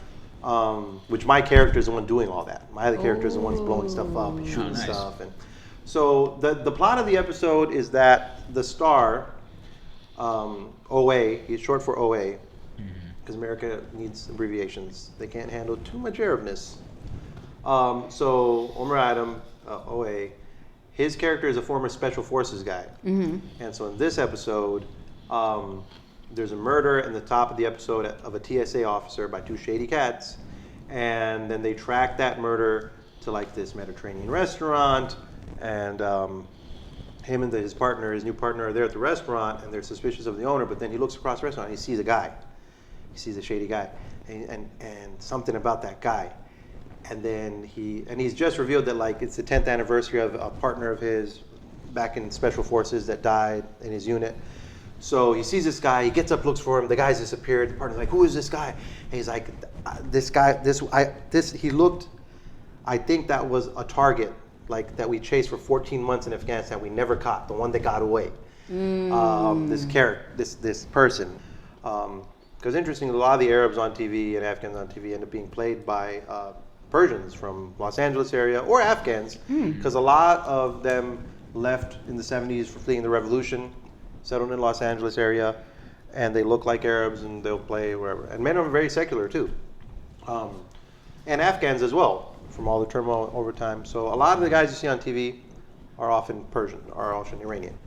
which my character is the one doing all that. My other character is the one blowing stuff up and shooting stuff. And so the plot of the episode is that the star, OA, he's short for OA, because America needs abbreviations. They can't handle too much Arabness. So Omar Adam, OA, his character is a former special forces guy. And so in this episode, there's a murder in the top of the episode of a TSA officer by 2 shady cats. And then they track that murder to like this Mediterranean restaurant. And him and his new partner are there at the restaurant, and they're suspicious of the owner. But then he looks across the restaurant and he sees a guy. He sees a shady guy. And something about that guy. And then he's just revealed that like it's the 10th anniversary of a partner of his back in Special Forces that died in his unit. So he sees this guy, he gets up, looks for him, the guy's disappeared. The partner's like, who is this guy? And he's like, he looked, I think that was a target, like that we chased for 14 months in Afghanistan, we never caught, the one that got away. This person. Because interestingly, a lot of the Arabs on TV and Afghans on TV end up being played by Persians from Los Angeles area, or Afghans, because a lot of them left in the 70s for fleeing the revolution, settled in Los Angeles area, and they look like Arabs and they'll play wherever. And many of them are very secular too. And Afghans as well, from all the turmoil over time. So a lot of the guys you see on TV are often Persian, are often Iranian.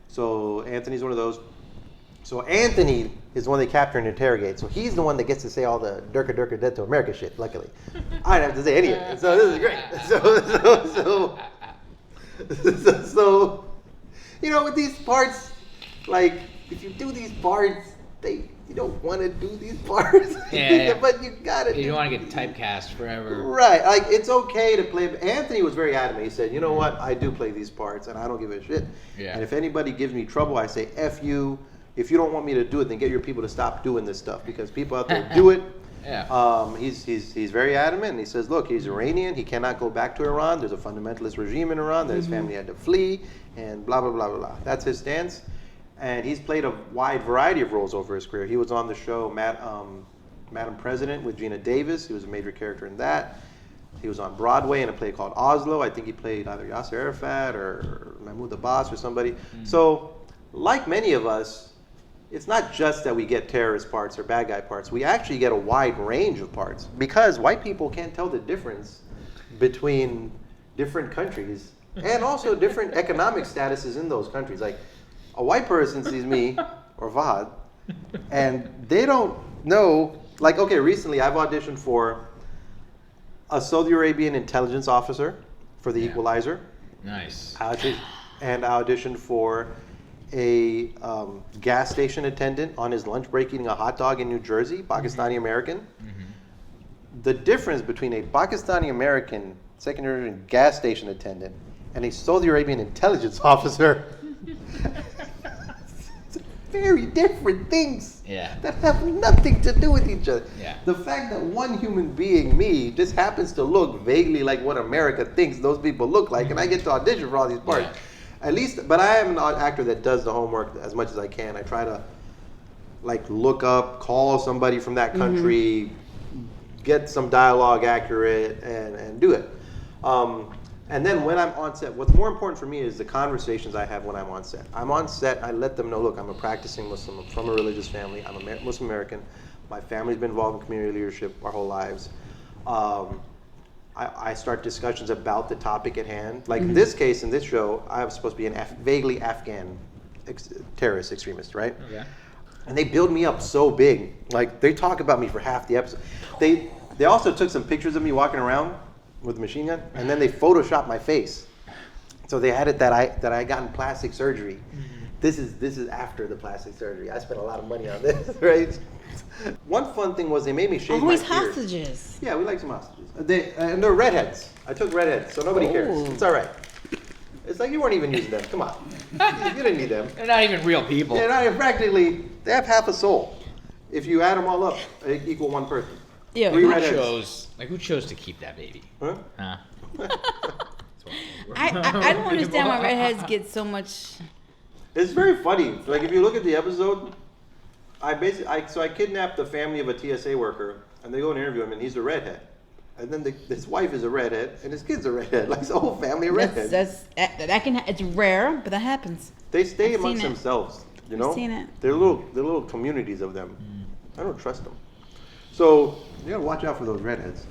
So Anthony's one of those. So Anthony is the one they capture and interrogate. So he's the one that gets to say all the Durka Durka Dead to America shit, luckily. I don't have to say any of it. So this is great. So you know, with these parts, like, if you do these parts, you don't want to do these parts. Yeah. But you gotta. You don't want to get typecast forever. Right, like it's okay to play. Anthony was very adamant. He said, "You know what? I do play these parts, and I don't give a shit. Yeah. And if anybody gives me trouble, I say F you. If you don't want me to do it, then get your people to stop doing this stuff because people out there do it." Yeah. He's very adamant. And he says, "Look, he's Iranian. He cannot go back to Iran. There's a fundamentalist regime in Iran that his family had to flee, and blah blah blah blah blah." That's his stance. And he's played a wide variety of roles over his career. He was on the show Madam President with Gina Davis. He was a major character in that. He was on Broadway in a play called Oslo. I think he played either Yasser Arafat or Mahmoud Abbas or somebody. So, like many of us, it's not just that we get terrorist parts or bad guy parts. We actually get a wide range of parts because white people can't tell the difference between different countries and also different economic statuses in those countries. Like, a white person sees me or Fawad, and they don't know. Like, okay, recently I've auditioned for a Saudi Arabian intelligence officer for The Equalizer. Nice. I auditioned for a gas station attendant on his lunch break eating a hot dog in New Jersey, Pakistani American. Mm-hmm. The difference between a Pakistani American second generation gas station attendant and a Saudi Arabian intelligence officer. Very different things that have nothing to do with each other. Yeah. The fact that one human being, me, just happens to look vaguely like what America thinks those people look like, and I get to audition for all these parts. Yeah. At least, but I am an actor that does the homework as much as I can. I try to like look up, call somebody from that country, get some dialogue accurate, and do it. And then when I'm on set, what's more important for me is the conversations I have when I'm on set. I'm on set, I let them know, look, I'm a practicing Muslim, I'm from a religious family, I'm a Muslim American, my family's been involved in community leadership our whole lives. I start discussions about the topic at hand. Like in this case, in this show, I was supposed to be an vaguely Afghan terrorist extremist, right? Okay. And they build me up so big. Like they talk about me for half the episode. They also took some pictures of me walking around with a machine gun, and then they photoshopped my face. So they added that I gotten plastic surgery. This is after the plastic surgery. I spent a lot of money on this, right? One fun thing was they made me shave my beard. Hostages. Yeah, we like some hostages. And they're redheads. I took redheads, so nobody cares. It's all right. It's like you weren't even using them. Come on, you didn't need them. They're not even real people. They're not even practically. They have half a soul. If you add them all up, they equal one person. Yeah. Who chose to keep that baby? Huh? I don't understand why redheads get so much. It's very funny. Like if you look at the episode, I kidnapped the family of a TSA worker, and they go and interview him, and he's a redhead, and then his wife is a redhead, and his kid's a redhead. Like the whole family of redheads. It's rare, but that happens. They stay amongst themselves. You know, I've seen it. They're little communities of them. I don't trust them. So you gotta watch out for those redheads.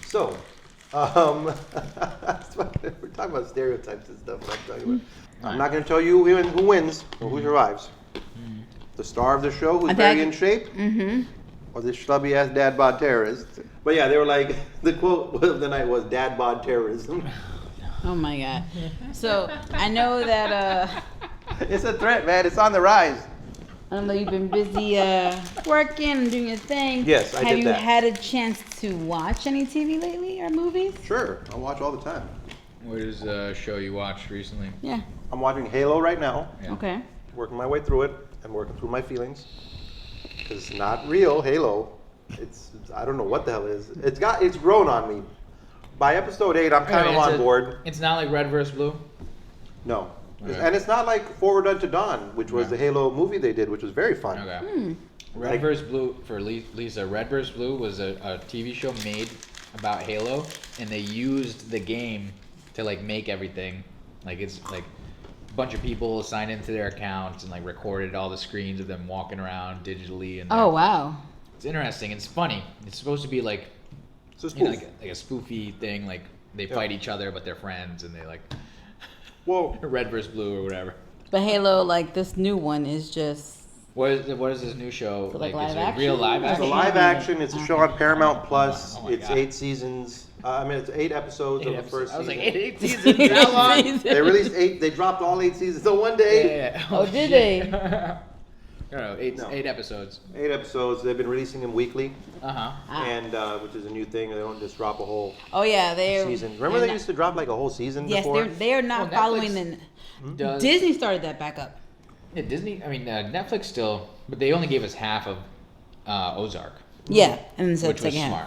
So, we're talking about stereotypes and stuff. I'm not gonna tell you who wins or who survives. The star of the show, who's very in shape, or this schlubby ass dad bod terrorist. But yeah, they were like, the quote of the night was "dad bod terrorism." Oh my god! So I know that it's a threat, man. It's on the rise. I know you've been busy working and doing your thing. Yes, I did that. Have you had a chance to watch any TV lately or movies? Sure, I watch all the time. What is a show you watched recently? Yeah. I'm watching Halo right now. Yeah. Okay. Working my way through it and working through my feelings. Because it's not real Halo. It's I don't know what the hell it is. It's grown on me. By episode 8, I'm kind of on board. It's not like Red vs. Blue? No. Okay. And it's not like Forward Unto Dawn, which was the Halo movie they did, which was very fun. Okay. Red vs. Blue, for Lisa, Red vs. Blue was a TV show made about Halo, and they used the game to like make everything. Like it's like a bunch of people signed into their accounts and like recorded all the screens of them walking around digitally. And Oh wow. It's interesting. It's funny. It's supposed to be like, It's a spoof. you know, like a spoofy thing. Like they fight each other, but they're friends, and they like Red vs. Blue or whatever. But Halo, like this new one, is just. What is this new show? Like Is live it action? real live It's action? a live action. It's a show on Paramount Plus. Oh my It's God. 8 seasons. It's 8 episodes of the first I was season. like, eight seasons? How long? They released 8. They dropped all 8 seasons in one day. Yeah. Oh, did they? No, eight episodes. 8 episodes. They've been releasing them weekly, Uh-huh. and which is a new thing. They don't just drop a whole Oh yeah, they're season. Remember they used to drop like a whole season Yes, before? they're not Well, following Netflix the. does- Disney started that back up. Yeah, Disney, Netflix still, but they only gave us half of Ozark, Yeah, and so which was second half. smart.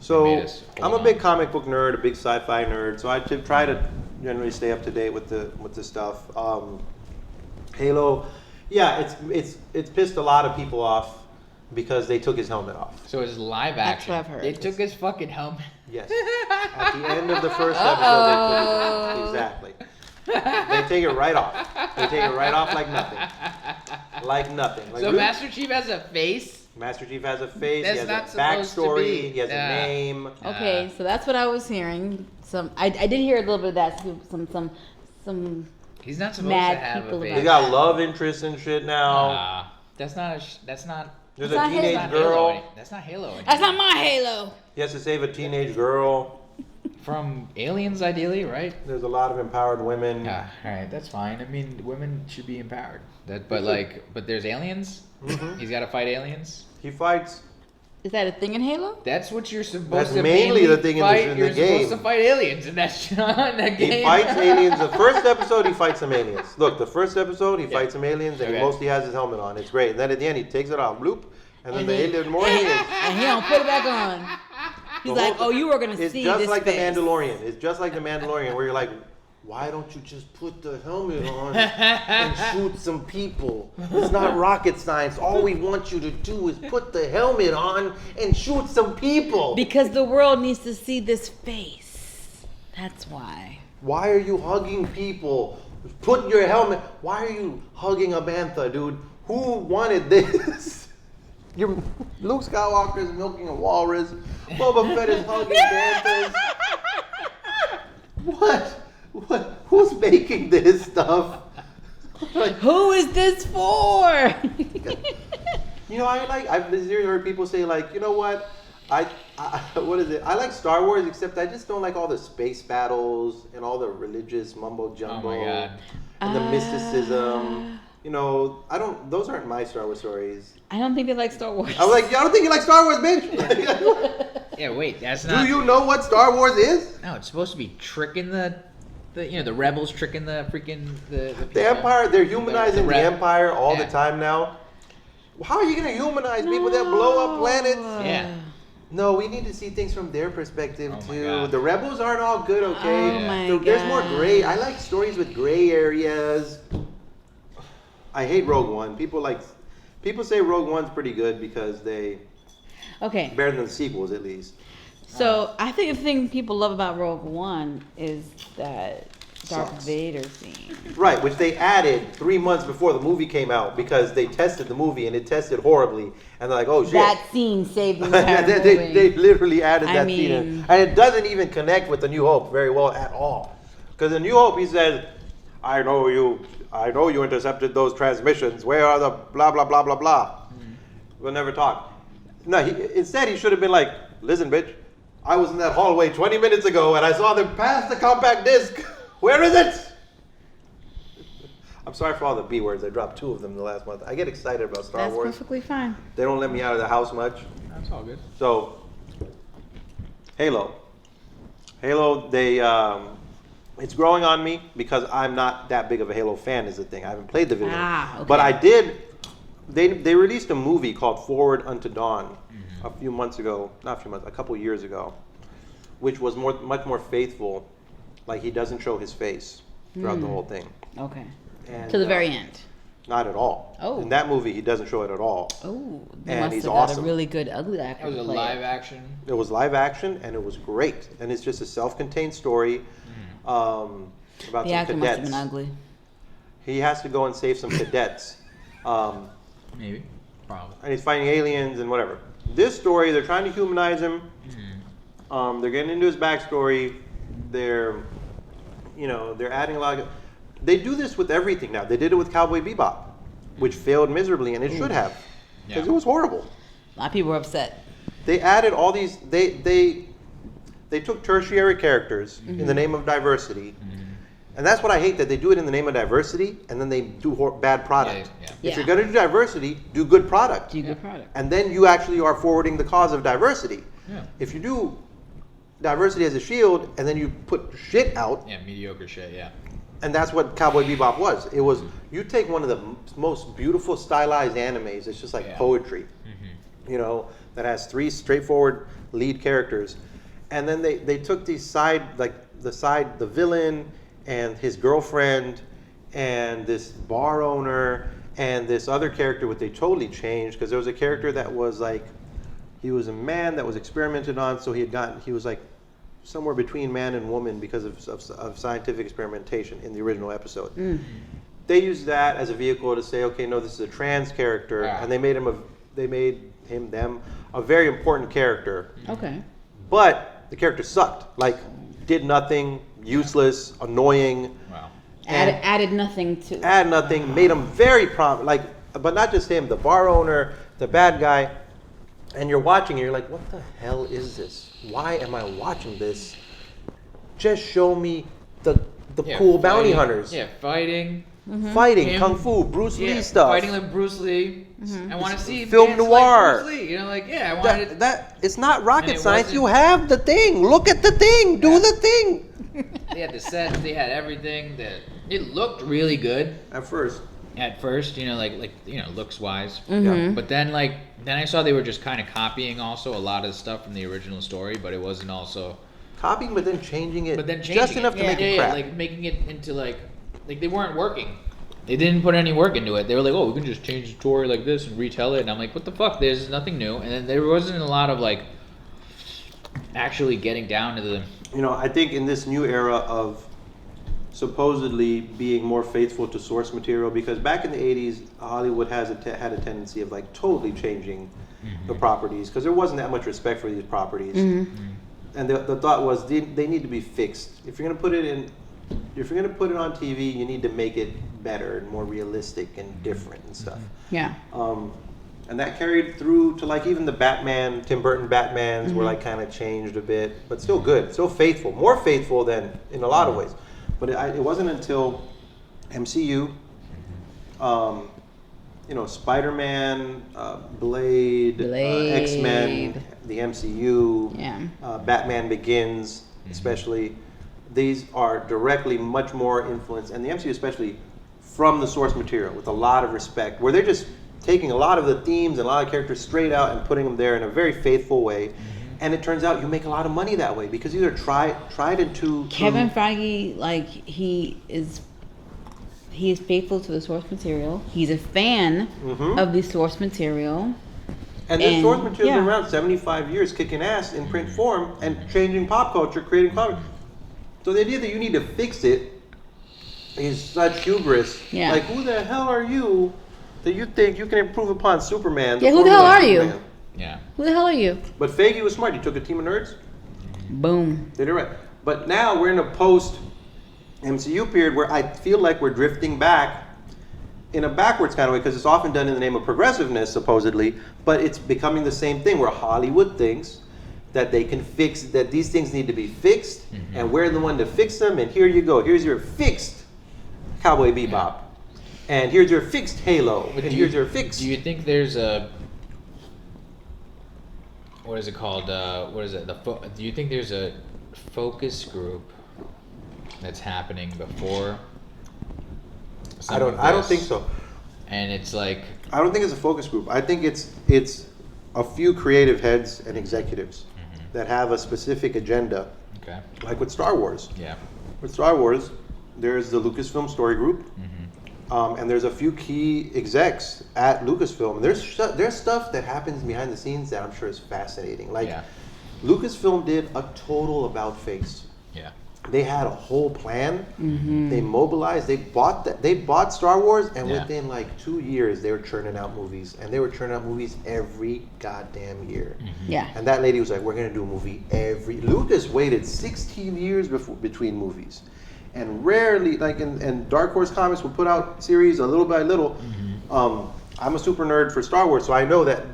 So Made us I'm hold a big on. comic book nerd, a big sci-fi nerd. So I try to generally stay up to date with the stuff. Halo, yeah, it's pissed a lot of people off because they took his helmet off. So it's live That's action. what I've heard. They took his fucking helmet. Yes, at the end of the first episode, they took his helmet. Exactly. They take it right off. They take it right off like nothing. Like nothing. Like So really- Master Chief has a face? Master Chief has a face. That's he not has a supposed to backstory. be. He has Yeah. a name. Okay, so that's what I was hearing. I did hear a little bit of that. Some He's not supposed Mad to have people a face. They got love interests and shit now. That's not. That's not. There's It's a not Halo. teenage That's not Halo. girl. That's not Halo. Anymore. That's not my Halo. He has to save a teenage girl. From aliens, ideally, right? There's a lot of empowered women. Yeah. All right. That's fine. I mean, women should be empowered. But there's aliens. Mhm. He's got to fight aliens. He fights. Is that a thing in Halo? That's what you're supposed That's to mainly the thing in the- fight. in the You're supposed game. to fight aliens, and that's not in the game. He fights aliens. The first episode, he fights some aliens. Look, the first episode, he Yeah. fights some aliens, and he Okay. mostly has his helmet on. It's great. And then at the end, he takes it off, bloop, and then And the he- alien more aliens. And he don't put it back on. He's The like, whole- oh, you were gonna It's see just this like face. the Mandalorian. It's just like the Mandalorian, where you're like, why don't you just put the helmet on and shoot some people? It's not rocket science. All we want you to do is put the helmet on and shoot some people. Because the world needs to see this face. That's why. Why are you hugging people? Put your helmet. Why are you hugging a bantha, dude? Who wanted this? Luke Skywalker is milking a walrus. Boba Fett is hugging banthas. What? Who's making this stuff? Like, Who is this for? you know, I've heard people say like, you know what? I what is it? I like Star Wars, except I just don't like all the space battles and all the religious mumbo jumbo Oh my God. and the mysticism. You know, I don't. Those aren't my Star Wars stories. I don't think they like Star Wars. I was like, I don't think you like Star Wars, bitch. Yeah. Wait. That's Do not. you know what Star Wars is? No, it's supposed to be tricking the rebels tricking the freaking the people. The Empire. They're humanizing the rep- Empire all Yeah. the time now. How are you gonna humanize people that blow up planets? Yeah. No, we need to see things from their perspective Oh my too. God. The rebels aren't all good, okay? Oh my There's more God. gray. I like stories with gray areas. I hate Rogue One. People say Rogue One's pretty good because they Okay. better than the sequels at least. So I think the thing people love about Rogue One is that Darth Sucks. Vader scene. Right, which they added 3 months before the movie came out because they tested the movie and it tested horribly, and they're like, "Oh shit!" That scene saved the entire they movie. literally added I that scene in. mean- And it doesn't even connect with the New Hope very well at all. Because in New Hope he says, I know you intercepted those transmissions. Where are the blah blah blah blah blah? We'll never talk. No, instead he should have been like, listen, bitch, I was in that hallway 20 minutes ago and I saw them pass the compact disc. Where is it? I'm sorry for all the B words. I dropped 2 of them in the last month. I get excited about Star That's Wars. perfectly fine. They don't let me out of the house much. That's all good. So, Halo, it's growing on me because I'm not that big of a Halo fan is the thing. I haven't played the video. Okay. But I did, they released a movie called Forward Unto Dawn a couple years ago, which was much more faithful. Like he doesn't show his face throughout the whole thing. Okay. And, To the very end. Not at all. Oh. In that movie, he doesn't show it at all. Oh, they And must he's have got awesome. a really good ugly actor. That was to a play live it. action. It was live action, and it was great. And it's just a self-contained story about The some actor must have cadets. been ugly. He has to go and save some cadets, Maybe. Probably. and he's fighting aliens and whatever. This story, they're trying to humanize him. They're getting into his backstory. They're adding a lot of. They do this with everything now. They did it with Cowboy Bebop, which failed miserably, and it should have, because Yeah. it was horrible. A lot of people were upset. They added all these. They took tertiary characters in the name of diversity, And that's what I hate, that they do it in the name of diversity, and then they do bad product. Yeah. If you're going to do diversity, do good product. Do good product. And then you actually are forwarding the cause of diversity. Yeah. If you do diversity as a shield, and then you put shit out. Yeah, mediocre shit, yeah. And that's what Cowboy Bebop was. It was, you take one of the most beautiful stylized animes, it's just like poetry, you know, that has 3 straightforward lead characters. And then they took these side, like the villain and his girlfriend and this bar owner and this other character, what they totally changed, because there was a character that was like, he was a man that was experimented on, so he was like somewhere between man and woman because of scientific experimentation in the original episode. They used that as a vehicle to say, okay, no, this is a trans character, and they made them a very important character. Okay. But the character sucked, like did nothing, useless, annoying. Wow. Added nothing to. Add nothing, made him very prominent, like, but not just him, the bar owner, the bad guy. And you're watching, and you're like, what the hell is this? Why am I watching this? Just show me the cool bounty hunters. Yeah, fighting. Fighting, Him. kung fu, Bruce Lee Yeah, stuff. fighting like Bruce Lee. I want to see Film dance noir. Like Bruce Lee. You know, like, yeah, I wanted That it's not rocket And it science. wasn't- You have the thing. Look at the thing. Do the thing. They had the sets, they had everything. That it looked really good At first. at first, you know, like you know, looks wise. Yeah. But then I saw they were just kind of copying also a lot of the stuff from the original story, but it wasn't also. Copying, but then changing it. But then changing just enough it. to make it yeah, crap. like making it into like they weren't working. They didn't put any work into it. They were like, oh, we can just change the story like this and retell it. And I'm like, what the fuck? There's nothing new. And then there wasn't a lot of like actually getting down to the. You know, I think in this new era of supposedly being more faithful to source material, because back in the 80s, Hollywood had a tendency of like totally changing the properties, because there wasn't that much respect for these properties. And the thought was they need to be fixed. If you're going to put it on TV, you need to make it better and more realistic and different and stuff. Yeah. And that carried through to like even the Batman, Tim Burton Batmans were like kind of changed a bit, but still good, still faithful, more faithful than in a lot of ways. But it wasn't until MCU, you know, Spider-Man, Blade, X-Men, the MCU, Batman Begins, especially. These are directly much more influenced, and the MCU especially, from the source material with a lot of respect, where they're just taking a lot of the themes and a lot of characters straight out and putting them there in a very faithful way. And it turns out you make a lot of money that way, because these are tried and true. Kevin Feige, like he is faithful to the source material. He's a fan of the source material. And this source material has been yeah. around 75 years, kicking ass in print form and changing pop culture, creating pop. So the idea that you need to fix it is such hubris. Yeah. Like, who the hell are you that you think you can improve upon Superman? Yeah, who the hell formula are of you? Superman? Yeah. Who the hell are you? But Feige was smart. He took a team of nerds. Boom. Did it right. But now we're in a post MCU period where I feel like we're drifting back in a backwards kind of way, because it's often done in the name of progressiveness, supposedly, but it's becoming the same thing where Hollywood thinks that they can fix, that these things need to be fixed, and we're the one to fix them, and here you go. Here's your fixed Cowboy Bebop. And here's your fixed Halo. But and here's your fixed... Do you think there's a... What is it called? What is it? Do you think there's a focus group that's happening before? I don't think so. And it's like... I don't think it's a focus group. I think it's a few creative heads and executives that have a specific agenda. Okay. Like with Star Wars. Yeah. With Star Wars, there's the Lucasfilm Story Group, and there's a few key execs at Lucasfilm. There's stuff that happens behind the scenes that I'm sure is fascinating. Like, Lucasfilm did a total about face. Yeah. They had a whole plan. They mobilized. They bought Star Wars, and within like 2 years, they were churning out movies, and they were churning out movies every goddamn year. Yeah. And that lady was like, "We're gonna do a movie every." Lucas waited 16 years between movies, and rarely, like in Dark Horse Comics, will put out series a little by little. I'm a super nerd for Star Wars, so I know that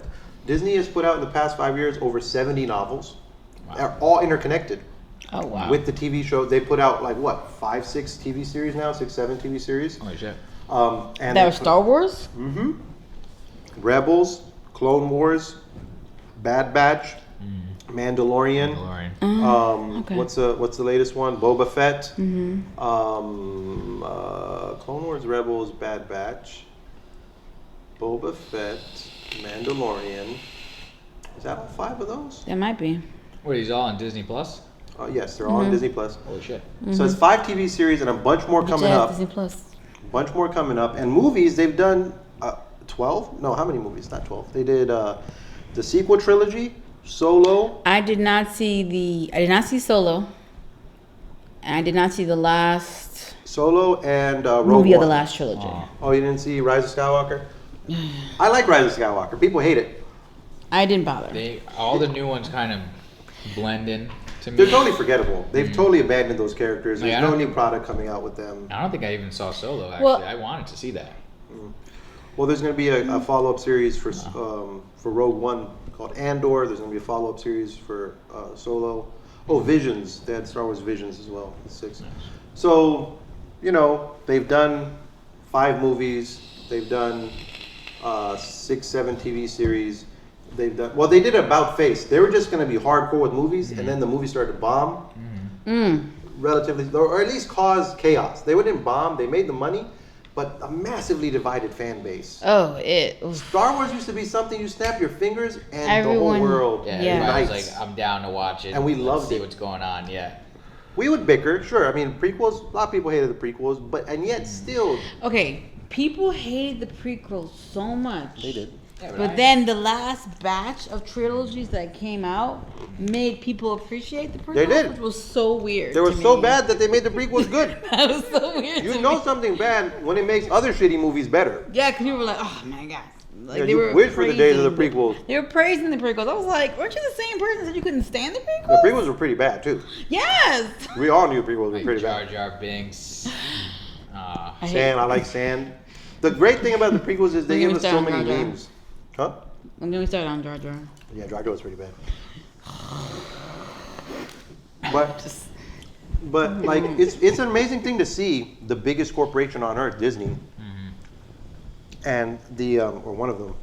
Disney has put out in the past 5 years over 70 novels. Wow. They're all interconnected. Oh wow. With the TV show, they put out like what 5, 6 TV series now, 6, 7 TV series. Holy shit. And That was Star Wars? Mm-hmm. Rebels, Clone Wars, Bad Batch, Mandalorian. Okay. What's the latest one? Boba Fett. Mm-hmm. Clone Wars, Rebels, Bad Batch, Boba Fett, Mandalorian. Is that all 5 of those? That might be. What, these all on Disney Plus? Yes, they're all on Disney Plus. Holy shit. So it's 5 TV series and a bunch more coming up. Disney Plus. Bunch more coming up. And movies, they've done 12? No, how many movies? Not 12. They did the sequel trilogy, Solo. I did not see Solo. And I did not see the last Solo and Rogue movie of the One. last trilogy. Oh, you didn't see Rise of Skywalker? I like Rise of Skywalker. People hate it. I didn't bother. All the new ones kind of blend in to me. They're totally forgettable. They've totally abandoned those characters. There's Yeah, I no don't- new product coming out with them. I don't think I even saw Solo, actually. Well- I wanted to see that. Well, there's going to be a follow-up series for Rogue One called Andor. There's going to be a follow-up series for Solo. Oh, Visions. They had Star Wars Visions as well. The 6. So, they've done 5 movies. They've done 6, 7 TV series. They did About Face. They were just going to be hardcore with movies, and then the movie started to bomb. Relatively, or at least cause chaos. They wouldn't bomb. They made the money, but a massively divided fan base. Oh, it was. Star Wars used to be something you snap your fingers and Everyone- the whole world Yeah, Yeah. everybody was unites. like, I'm down to watch it. And we Let's loved see it. what's going on, yeah. We would bicker, sure. I mean, prequels. A lot of people hated the prequels, and yet still Okay, people hated the prequels so much. they did. Yeah, But then the last batch of trilogies that came out made people appreciate the prequels. They did. Which was so weird. They were to so me. bad that they made the prequels good. That was so weird. You to know me. something bad when it makes other shitty movies better. Yeah, because people were like, "Oh my god!" Like Yeah, they you were wish for the days of the praising prequels. They were praising the prequels. I was like, "Weren't you the same person that said you couldn't stand the The prequels?" prequels were pretty bad too. Yes. We all knew prequels were Like pretty Jar bad. Jar Binks. I hate- Sand, I like Sand. The great thing about the prequels is they Don't give us get so me started many on Jar Jar. memes. Huh? I'm gonna start on Jar Jar. Yeah, Jar Jar was pretty bad. But like it's an amazing thing to see the biggest corporation on earth, Disney, and the or one of them,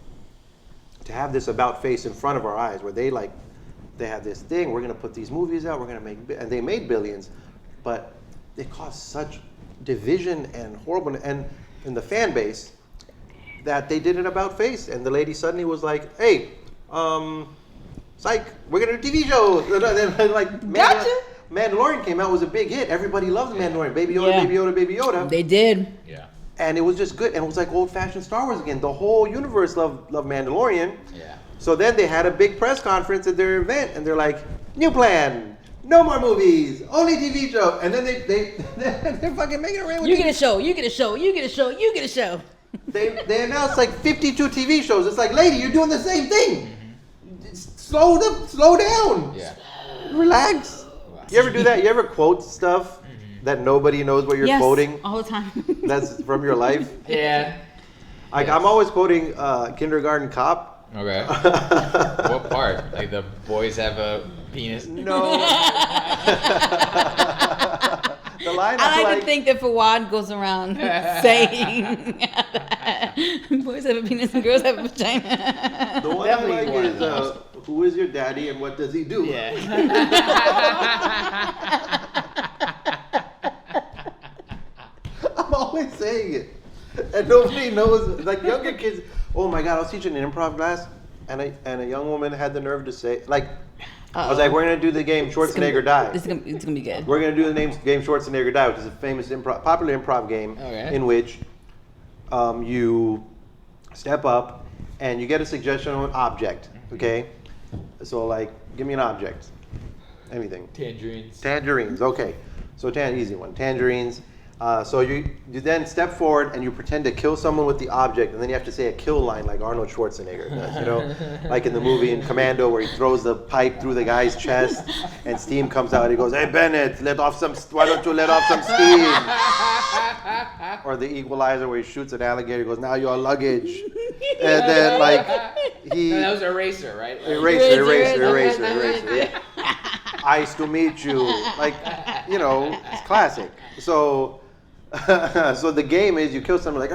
to have this about face in front of our eyes, where they have this thing. We're gonna put these movies out. We're gonna make and they made billions, but it caused such division and horrible and in the fan base that they did it about face, and the lady suddenly was like, "Hey, psych, we're gonna do TV shows." And like, Gotcha. Mandalorian came out, was a big hit. Everybody loved Mandalorian. Baby Yoda, Yeah. Baby Yoda, Baby Yoda. They did. Yeah. And it was just good, and it was like old-fashioned Star Wars again. The whole universe loved Mandalorian. Yeah. So then they had a big press conference at their event, and they're like, "New plan, no more movies, only TV show." And then they're fucking making it rain with You TV. get a show. You get a show. You get a show. You get a show. They announced like 52 TV shows. It's like, lady, you're doing the same thing. Slow down. Yeah. Relax. You ever do that? You ever quote stuff that nobody knows what you're Yes, quoting? all the time. That's from your life. Yeah. Like Yes. I'm always quoting Kindergarten Cop. Okay. What part? Like the boys have a penis? No. The line I is like to think that Fawad goes around saying, "Boys have a penis and girls have a vagina." the one Definitely I like one of is those. who is your daddy and what does he do? Yeah. I'm always saying it, and nobody knows. Like younger kids. Oh my God! I was teaching an improv class, and a young woman had the nerve to say, like, I was like, "We're gonna do the game Schwarzenegger Die." It's gonna be good. We're gonna do the game Schwarzenegger Die, which is a famous popular improv game Okay. in which you step up and you get a suggestion on an object. Okay, so like, give me an object, anything. Tangerines. Tangerines. Okay, so easy one. Tangerines. So you then step forward and you pretend to kill someone with the object, and then you have to say a kill line like Arnold Schwarzenegger does, you know, like in the movie in Commando where he throws the pipe through the guy's chest and steam comes out. He goes, "Hey Bennett, why don't you let off some steam?" Or the Equalizer where he shoots an alligator. He goes, "Now your luggage," and then like he No, that was Eraser, right? eraser. Yeah. Nice to meet you. Like, you know, it's classic. So, so the game is you kill someone like,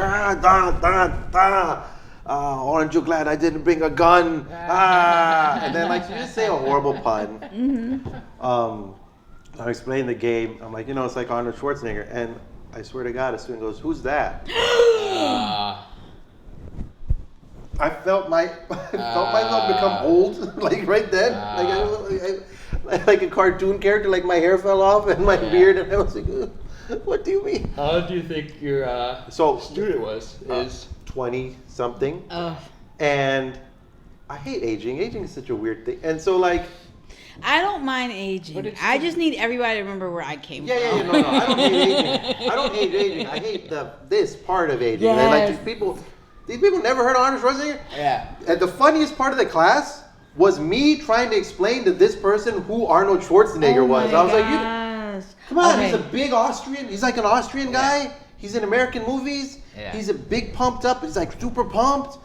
aren't you glad I didn't bring a gun? And then like you just say a horrible pun. I explain the game. I'm like, you know, it's like Arnold Schwarzenegger. And I swear to God, a student goes, who's that? I felt myself become old, like right then. Like a cartoon character, like my hair fell off and my beard, and I was like, what do you mean? How do you think your student was? Is 20 something. And I hate aging. Aging is such a weird thing. And so like, I don't mind aging. I just need everybody to remember where I came from. Yeah, no, I don't hate aging. I don't hate aging. I hate this part of aging. Yes. Like these people never heard of Arnold Schwarzenegger? Yeah. And the funniest part of the class was me trying to explain to this person who Arnold Schwarzenegger was. I was like, come on, he's a big Austrian. He's like an Austrian guy. Yeah. He's in American movies. Yeah. He's a big pumped up. He's like super pumped.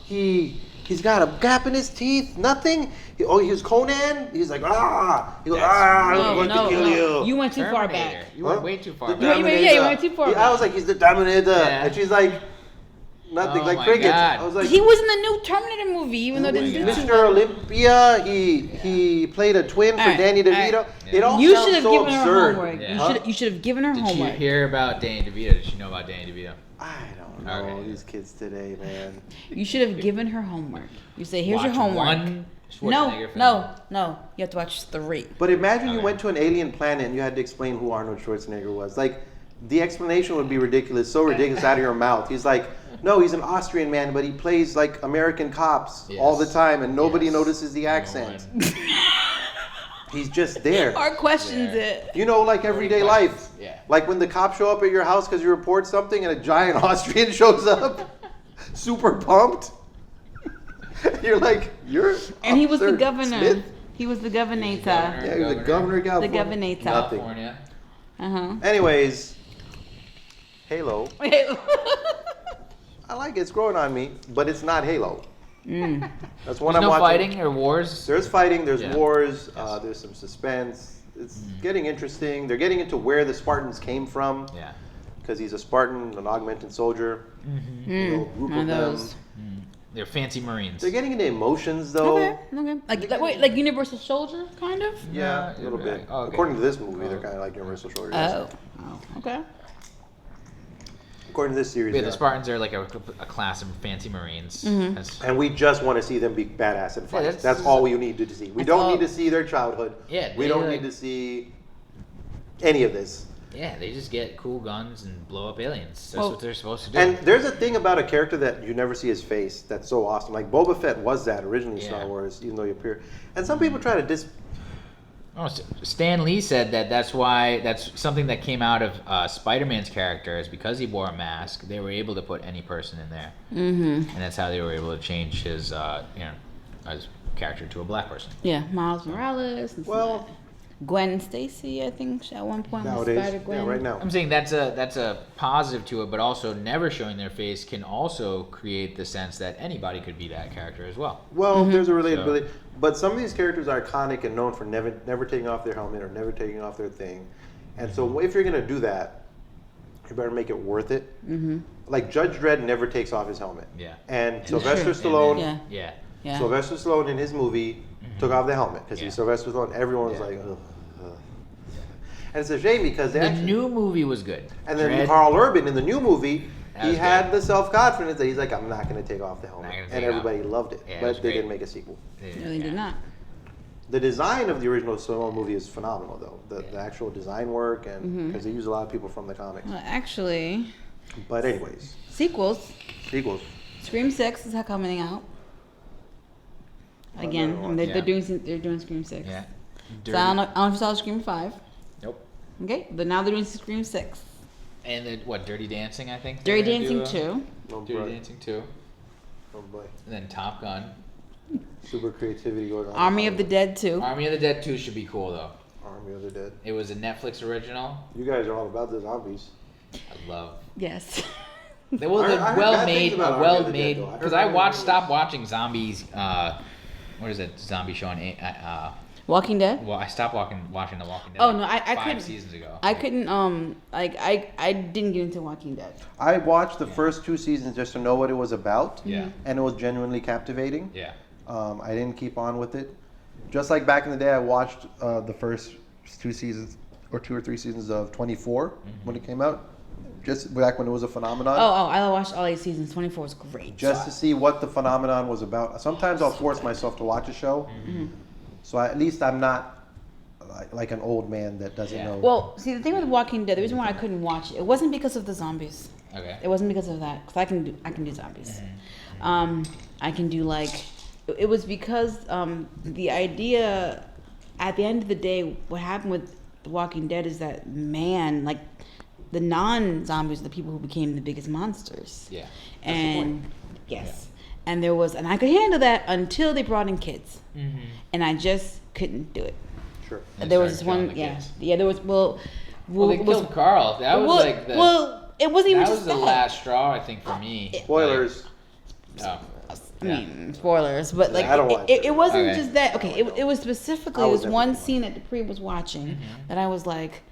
He's got a gap in his teeth. Nothing. He was Conan. He's like, I'm going to kill you. You went too far back. You went way too far back. You went too far back. I was like, he's the Terminator. Yeah. And she's like, nothing, like crickets. God. I was like, he was in the new Terminator movie, even though they didn't do Mr. Olympia. He played a twin for Danny DeVito. It all you sounds so absurd. Her homework. Yeah. You should have given her homework. Did you hear about Danny DeVito? Did she know about Danny DeVito? I don't know these kids today, man. You should have given her homework. You say, here's your homework. One Schwarzenegger film. No. You have to watch 3. But imagine you went to an alien planet and you had to explain who Arnold Schwarzenegger was. Like, the explanation would be ridiculous, so ridiculous out of your mouth. He's like, no, he's an Austrian man, but he plays like American cops all the time, and nobody notices the accent. He's just there. Or questions it. You know, like everyday life. Yeah. Like when the cops show up at your house because you report something and a giant Austrian shows up, super pumped. You're like, And he was the governor. Smith? He was the governor. Yeah, he was the governor of California. The governor. California. Anyways, Halo. I like it. It's growing on me, but it's not Halo. That's one I'm no watching. Fighting or wars? There's fighting. There's wars. There's some suspense. It's getting interesting. They're getting into where the Spartans came from. Yeah. Because he's a Spartan, an augmented soldier. A group of them. They're fancy Marines. They're getting into emotions, though. Okay. Like Universal Soldier, kind of? Yeah, a little bit. Okay. According to this movie, they're kind of like Universal Soldiers. Oh, okay. According to this series, the Spartans are like a class of fancy Marines. And we just want to see them be badass and fight. Yeah, that's all we need to see. We don't need to see their childhood. Yeah, we don't need to see any of this. Yeah, they just get cool guns and blow up aliens. That's what they're supposed to do. And there's a thing about a character that you never see his face that's so awesome. Like Boba Fett was that originally in Star Wars, even though he appeared. And some people try to Stan Lee said that's something that came out of Spider-Man's character is because he wore a mask, they were able to put any person in there. And that's how they were able to change his his character to a black person. Yeah, Miles Morales. And Gwen Stacy, I think, at one point was Spider-Gwen. Yeah, right now. I'm saying that's a positive to it, but also never showing their face can also create the sense that anybody could be that character as well. Well, there's a relatability. But some of these characters are iconic and known for never taking off their helmet or never taking off their thing. And so if you're going to do that, you better make it worth it. Like Judge Dredd never takes off his helmet. Yeah. And Sylvester Stallone, Yeah. Sylvester Stallone in his movie took off the helmet because he's Sylvester Stallone. Everyone was like, ugh. And it's a shame because the new movie was good. And then Carl Urban in the new movie, he had the self-confidence that he's like, I'm not going to take off the helmet. And everybody loved it. But they didn't make a sequel. No, they did not. The design of the original Stallone movie is phenomenal, though. The actual design work, and because they use a lot of people from the comics. Well, actually. But anyways. Sequels. Scream 6 is coming out. Again, they're doing Scream 6. Yeah. So I don't know if you saw Scream 5. Nope. Okay, but now they're doing Scream 6. And then Dirty Dancing, I think. Dirty Dancing 2. Dirty Dancing 2. Oh boy. And then Top Gun. Super creativity going on. Army of the Dead 2. Army of the Dead 2 should be cool though. Army of the Dead. It was a Netflix original. You guys are all about the zombies. I love. Yes. They were well made. Because I stopped watching zombies. What is it? Zombie show on Walking Dead. Well, I stopped watching The Walking Dead. Oh no, I five couldn't. seasons ago. I couldn't. I didn't get into Walking Dead. I watched the first 2 seasons just to know what it was about. Yeah. And it was genuinely captivating. Yeah. I didn't keep on with it. Just like back in the day, I watched the first 2 seasons or 2 or 3 seasons of 24 when it came out. Just back when it was a phenomenon. Oh, I watched all 8 seasons. 24 was great. Just to see what the phenomenon was about. Sometimes I'll force myself to watch a show. So at least I'm not like an old man that doesn't know. Well, see, the thing with Walking Dead, the reason why I couldn't watch it wasn't because of the zombies. Okay. It wasn't because of that, because I can do zombies. I can do it was because the idea, at the end of the day, what happened with The Walking Dead is that the non-zombies are the people who became the biggest monsters. Yeah. And yes. And I could handle that until they brought in kids. And I just couldn't do it. Sure. There was this one, there was, they killed Carl. That was it wasn't even that just was the last straw, I think, for me. Spoilers. I mean, spoilers, but I don't watch it wasn't Okay. just that. Okay, it was specifically I was this one never scene that Dupree was watching that I was like,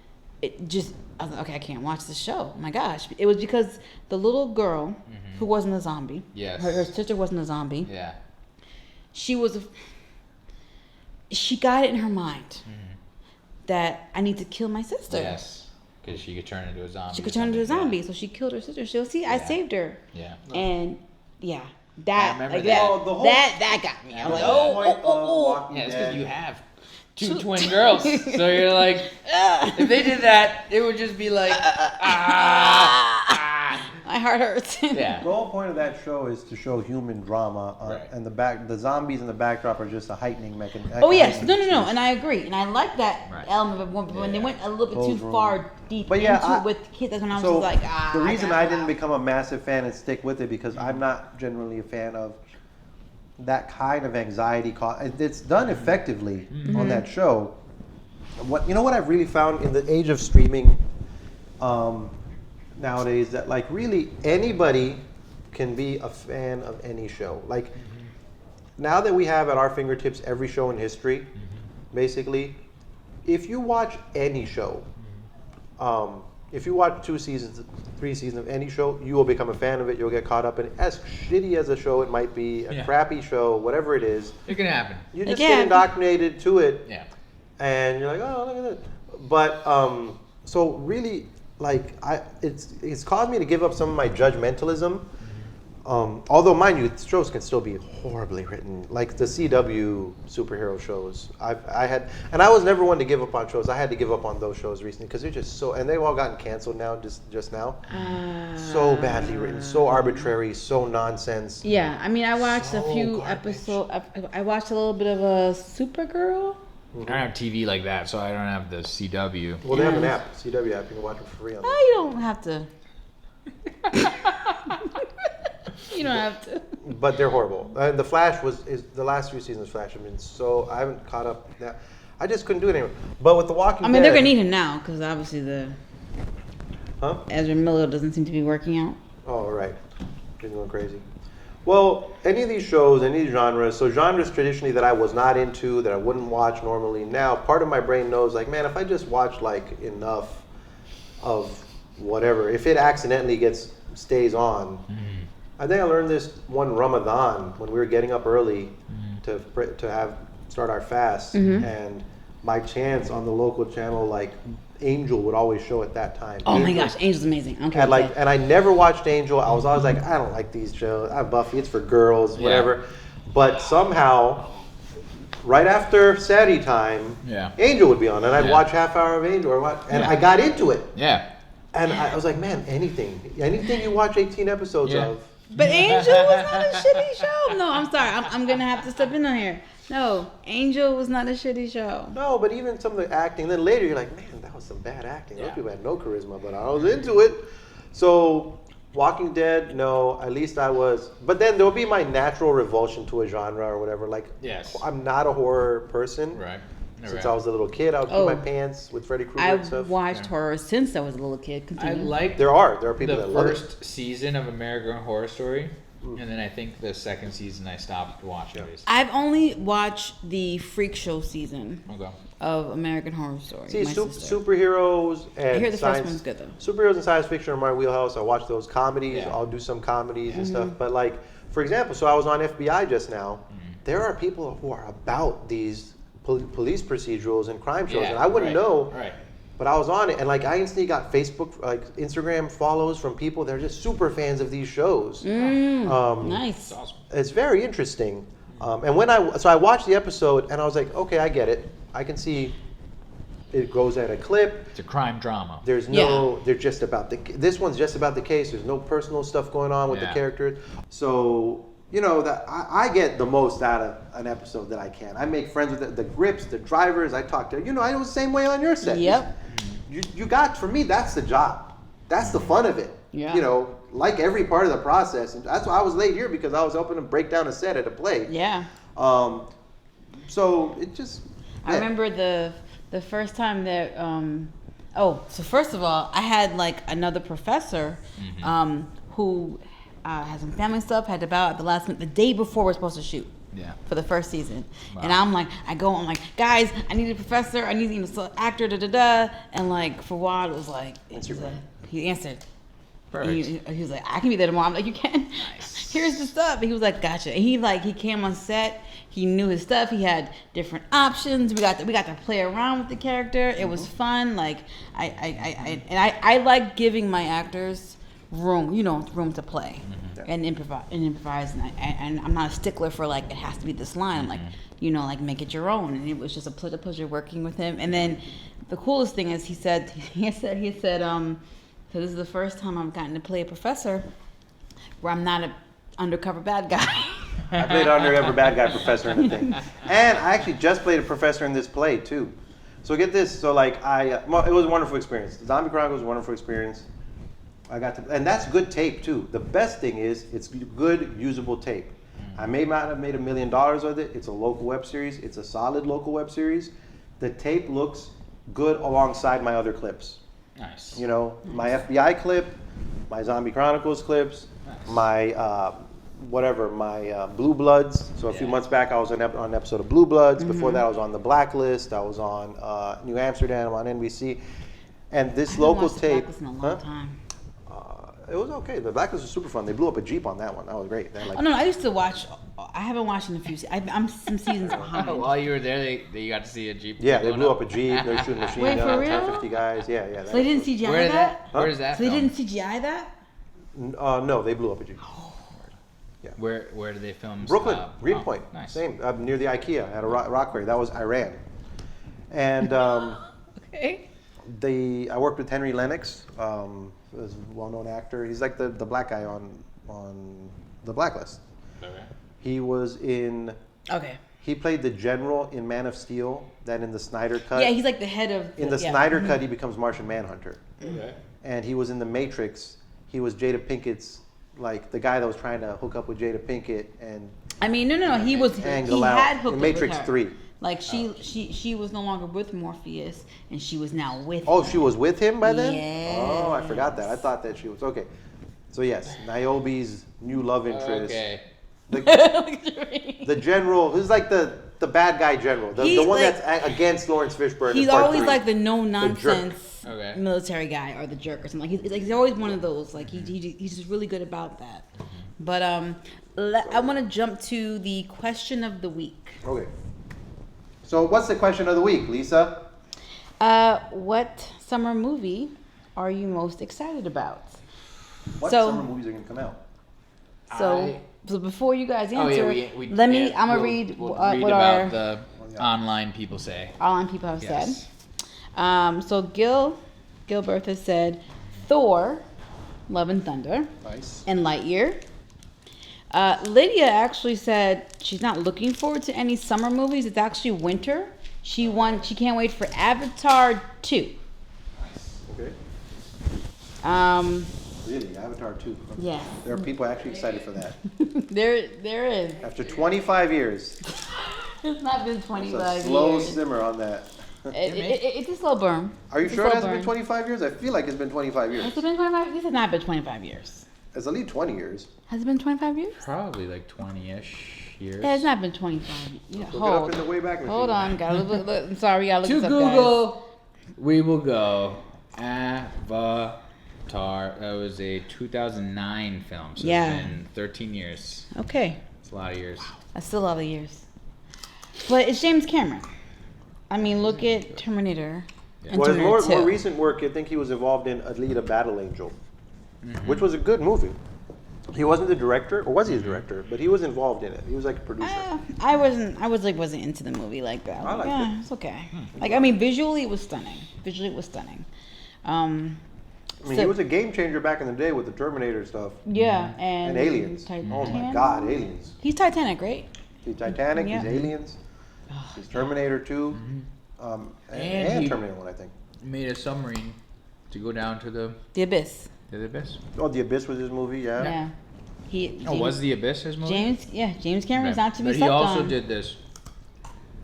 I was like, okay, I can't watch this show. Oh my gosh. It was because the little girl who wasn't a zombie, Yes. her sister wasn't a zombie. Yeah. She got it in her mind that I need to kill my sister. Yes. Because she could turn into a zombie. She could turn into a zombie, so she killed her sister. She'll see, I saved her. Yeah. And I that remember like that. that, Oh, the whole- that got me. I was like, Yeah, it's because you have two twin girls. So you're like, if they did that, it would just be like, my heart hurts. Yeah. The whole point of that show is to show human drama, Right. and the zombies in the backdrop are just a heightening mechanism. Oh yes, no, and I agree, and I like that Right. element. But when they went a little bit Those too were- far deep But yeah, into it with kids, that's when I was So just like, the reason gotta I go didn't out. become a massive fan and stick with it because I'm not generally a fan of that kind of anxiety. It's done effectively on that show. What I've really found in the age of streaming nowadays, that like really anybody can be a fan of any show. Like now that we have at our fingertips every show in history, basically, if you watch any show, if you watch 2 seasons, 3 seasons of any show, you will become a fan of it. You'll get caught up in it. As shitty as a show it might be, a crappy show, whatever it is, It can happen. you just Again. get indoctrinated to it. Yeah. And you're like, oh, look at that. But so really, like, it's caused me to give up some of my judgmentalism. Although, mind you, shows can still be horribly written, like the CW superhero shows. I was never one to give up on shows. I had to give up on those shows recently because they're just so, and they've all gotten canceled now, just now. So badly written, so arbitrary, so nonsense. Yeah, I mean, I watched a So few garbage. episodes. I watched a little bit of a Supergirl. I don't have TV like that, so I don't have the CW. Well, they have an app, CW app. You can watch it for free on. Oh, you don't have to. You don't have to. But they're horrible. And the Flash is the last 3 seasons of Flash have been so, I haven't caught up now. I just couldn't do it anymore. But with The Walking Dead. I mean, they're gonna need him now because obviously the Huh? Ezra Miller doesn't seem to be working out. Oh, right. He's going crazy. Well, any of these shows, any of these genres, so genres traditionally that I was not into, that I wouldn't watch normally, now part of my brain knows, like, man, if I just watch, like, enough of whatever, if it accidentally stays on. I think I learned this one Ramadan when we were getting up early to start our fast, and my chance on the local channel, like, Angel would always show at that time. Oh my Angel- gosh, Angel's amazing. Okay. and I never watched Angel. I was always like, I don't like these shows. Buffy, it's for girls, whatever. But somehow, right after Saturday time, Angel would be on, and I'd watch half hour of Angel, I got into it. Yeah. And I was like, man, anything you watch 18 episodes of. But Angel was not a shitty show. No, I'm sorry. I'm gonna have to step in on here. No, Angel was not a shitty show. No, but even some of the acting. Then later you're like, man, that was some bad acting. Those people had no charisma, but I was into it. So, Walking Dead, no, at least I was. But then there will be my natural revulsion to a genre or whatever. Like, I'm not a horror person. Right. Since I was a little kid, I would pee my pants with Freddy Krueger and stuff. I've watched horror since I was a little kid. Continue. I like There are people the that love it. first season of American Horror Story And then I think the second season I stopped watching. Yeah. Basically. I've only watched the Freak Show season Okay. of American Horror Story. See, my sister. superheroes and I hear the science, first one's good though. superheroes and science fiction are my wheelhouse. I watch those comedies. Yeah. I'll do some comedies and Mm-hmm. stuff. But like, for example, so I was on FBI just now. There are people who are about these police procedurals and crime shows, and I wouldn't know. Right. But I was on it, and like I instantly got Facebook, like Instagram follows from people. They're just super fans of these shows. Nice. It's awesome. It's very interesting. And when I watched the episode, and I was like, okay, I get it. I can see it goes at a clip. It's a crime drama. There's no, they're just about this one's just about the case. There's no personal stuff going on with the Yeah. characters. So, you know, that I get the most out of an episode that I can. I make friends with the grips, the drivers. I talk to, I was the same way on your set. Yep. You got, for me, that's the job. That's the fun of it. Yeah. You know, like every part of the process. And that's why I was late here, because I was helping to break down a set at a play. Yeah. So it just, I remember the first time that so first of all, I had like another professor who had some family stuff, had to bow at the last minute, the day before we're supposed to shoot. Yeah. For the first season. Wow. And I'm like, guys, I need a professor, I need an actor, and like Fawad was like, he answered. Perfect. He was like, I can be there tomorrow. I'm like, you can. Nice. Here's the stuff. And he was like, gotcha. And he came on set. He knew his stuff. He had different options. We got to play around with the character. It was fun. Like I like giving my actors room to play and improvise. And I'm not a stickler for like it has to be this line. I'm like, like make it your own. And it was just a pleasure working with him. And then the coolest thing is he said so this is the first time I've gotten to play a professor where I'm not an undercover bad guy. I played an undercover bad guy professor in the thing. And I actually just played a professor in this play, too. So get this. So, like, it was a wonderful experience. Zombie Chronicles was a wonderful experience. And that's good tape, too. The best thing is it's good, usable tape. I may not have made $1 million with it. It's a local web series. It's a solid local web series. The tape looks good alongside my other clips. Nice. My FBI clip, my Zombie Chronicles clips, my Blue Bloods. So a few months back, I was on an episode of Blue Bloods. Before that, I was on The Blacklist. I was on New Amsterdam on NBC. And this local tape. Blacklist in a long time. It was okay. The Blacklist was super fun. They blew up a Jeep on that one. That was great. No, I used to watch. I haven't watched in a few. I'm some seasons behind. While you were there, you got to see a Jeep. Yeah, they blew up a Jeep. They were shooting machine Wait, guns, for real? 1050 guys. Yeah. So they didn't CGI Where is that? Where is that? So they filmed? didn't CGI that? No, they blew up a Jeep. Where did they film? Brooklyn, Greenpoint, nice. same, near the IKEA at a rock quarry. That was Iran. And Okay. I worked with Henry Lennox, who's a well-known actor. He's like the black guy on The Blacklist. Okay. He was in. Okay. He played the general in Man of Steel. That in the Snyder cut. Yeah, he's like the head of. In the Snyder cut, he becomes Martian Manhunter. Okay. And he was in The Matrix. He was Jada Pinkett's, like the guy that was trying to hook up with Jada Pinkett and. I mean, no. He was. He Angle had out hooked in up Matrix with her. 3. Like she was no longer with Morpheus, and she was now with. Oh, him. she was with him by then? Yes. Oh, I forgot that. I thought that she was. Okay. So, yes, Niobe's new love interest. Okay. The general, who's like the bad guy general. The one like, that's against Lawrence Fishburne. He's in part always 3. like the no-nonsense Okay. military guy or the jerk or something. Like he's always one of those. Like he's just really good about that. But I want to jump to the question of the week. Okay. So, what's the question of the week, Lisa? What summer movie are you most excited about? What So- summer movies are going to come out? So before you guys Oh answer, yeah, I'm gonna read we'll what about our the online people say. online people have Yes. said. So Gilbert has said Thor, Love and Thunder, Nice. and Lightyear. Lydia actually said she's not looking forward to any summer movies. It's actually winter. She can't wait for Avatar 2. Okay. Really, Avatar 2. Yeah. There are people actually excited for that. there is. After 25 years. It's not been It's 25 a slow years. simmer on that. It's a slow burn. Are you It's a sure it slow hasn't been burn. 25 years? I feel like it's been 25 years. Has it been 25? This has not been 25 years. It's at least 20 years. Has it been 25 years? Probably like 20-ish years. Yeah, it's not been 25. Yeah, Look it up hold. in the Wayback Machine. Hold on, gotta look. I'm sorry, y'all look To this up, Google, we will go. Avatar. That was a 2009 film. So Yeah. it's been 13 years. guys. Okay, It's a lot of years. that's still a lot of years. But it's James Cameron. I mean, look at Terminator. And Well, his Terminator more 2. recent work, I think he was involved in Alita Battle Angel, which was a good movie. He wasn't the director, or was he a director? But he was involved in it. He was like a producer. I wasn't into the movie like that. I liked Yeah, it. it's okay. Like, I mean, visually it was stunning. I mean, So- he was a game changer back in the day with the Terminator stuff Yeah, and and Aliens. Titanic. Oh my God, Aliens! He's Titanic, right? He's Titanic. Yeah. He's Aliens. He's Terminator 2, And and he- Terminator 1, I think. Made a submarine to go down to the The Abyss. abyss. Oh, The Abyss was his movie. Yeah. Yeah. He. Oh, was the abyss his movie? James Cameron's Okay. not to be But he slept also on. did this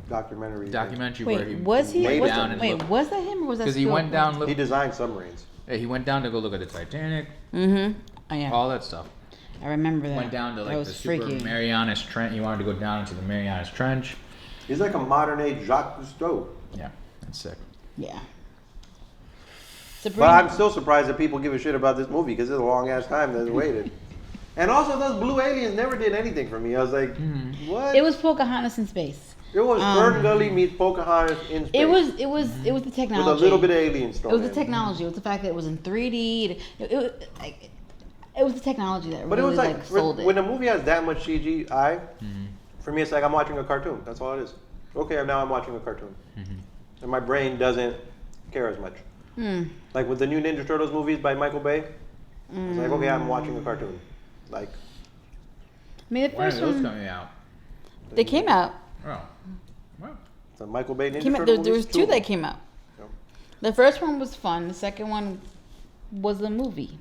Documentary. documentary where Wait, he was he? went Was down that, and wait, looked. was that him or was that? Because he went down, He look, designed submarines. yeah, he went down to go look at the Titanic, Mm-hmm. Oh yeah. all that stuff. I remember that. Went down to That like was the super freaky. Marianas Trench. He wanted to go down into the Marianas Trench. He's like a modern age Jacques Cousteau. Yeah, that's sick. Yeah. But Sabrina. I'm still surprised that people give a shit about this movie because it's a long ass time that they waited. And also, those blue aliens never did anything for me. I was like, what? It was Pocahontas in space. It was Fern Gully meets Pocahontas in space. It was the with technology. a little bit of aliens It thrown was the in. technology. It was the fact that it was in 3D. It was the technology that But really it was like, sold when it. a movie has that much CGI, for me, it's like I'm watching a cartoon. That's all it is. Okay, now I'm watching a cartoon. And my brain doesn't care as much. Like with the new Ninja Turtles movies by Michael Bay, it's like, okay, I'm watching a cartoon. Like, I mean, the When are first those one, coming out? they came out. Oh, well, the Michael Bay Ninja Came out Turtles there was movies, two of that them. came out. Yeah. The first one was fun. The second one was the movie.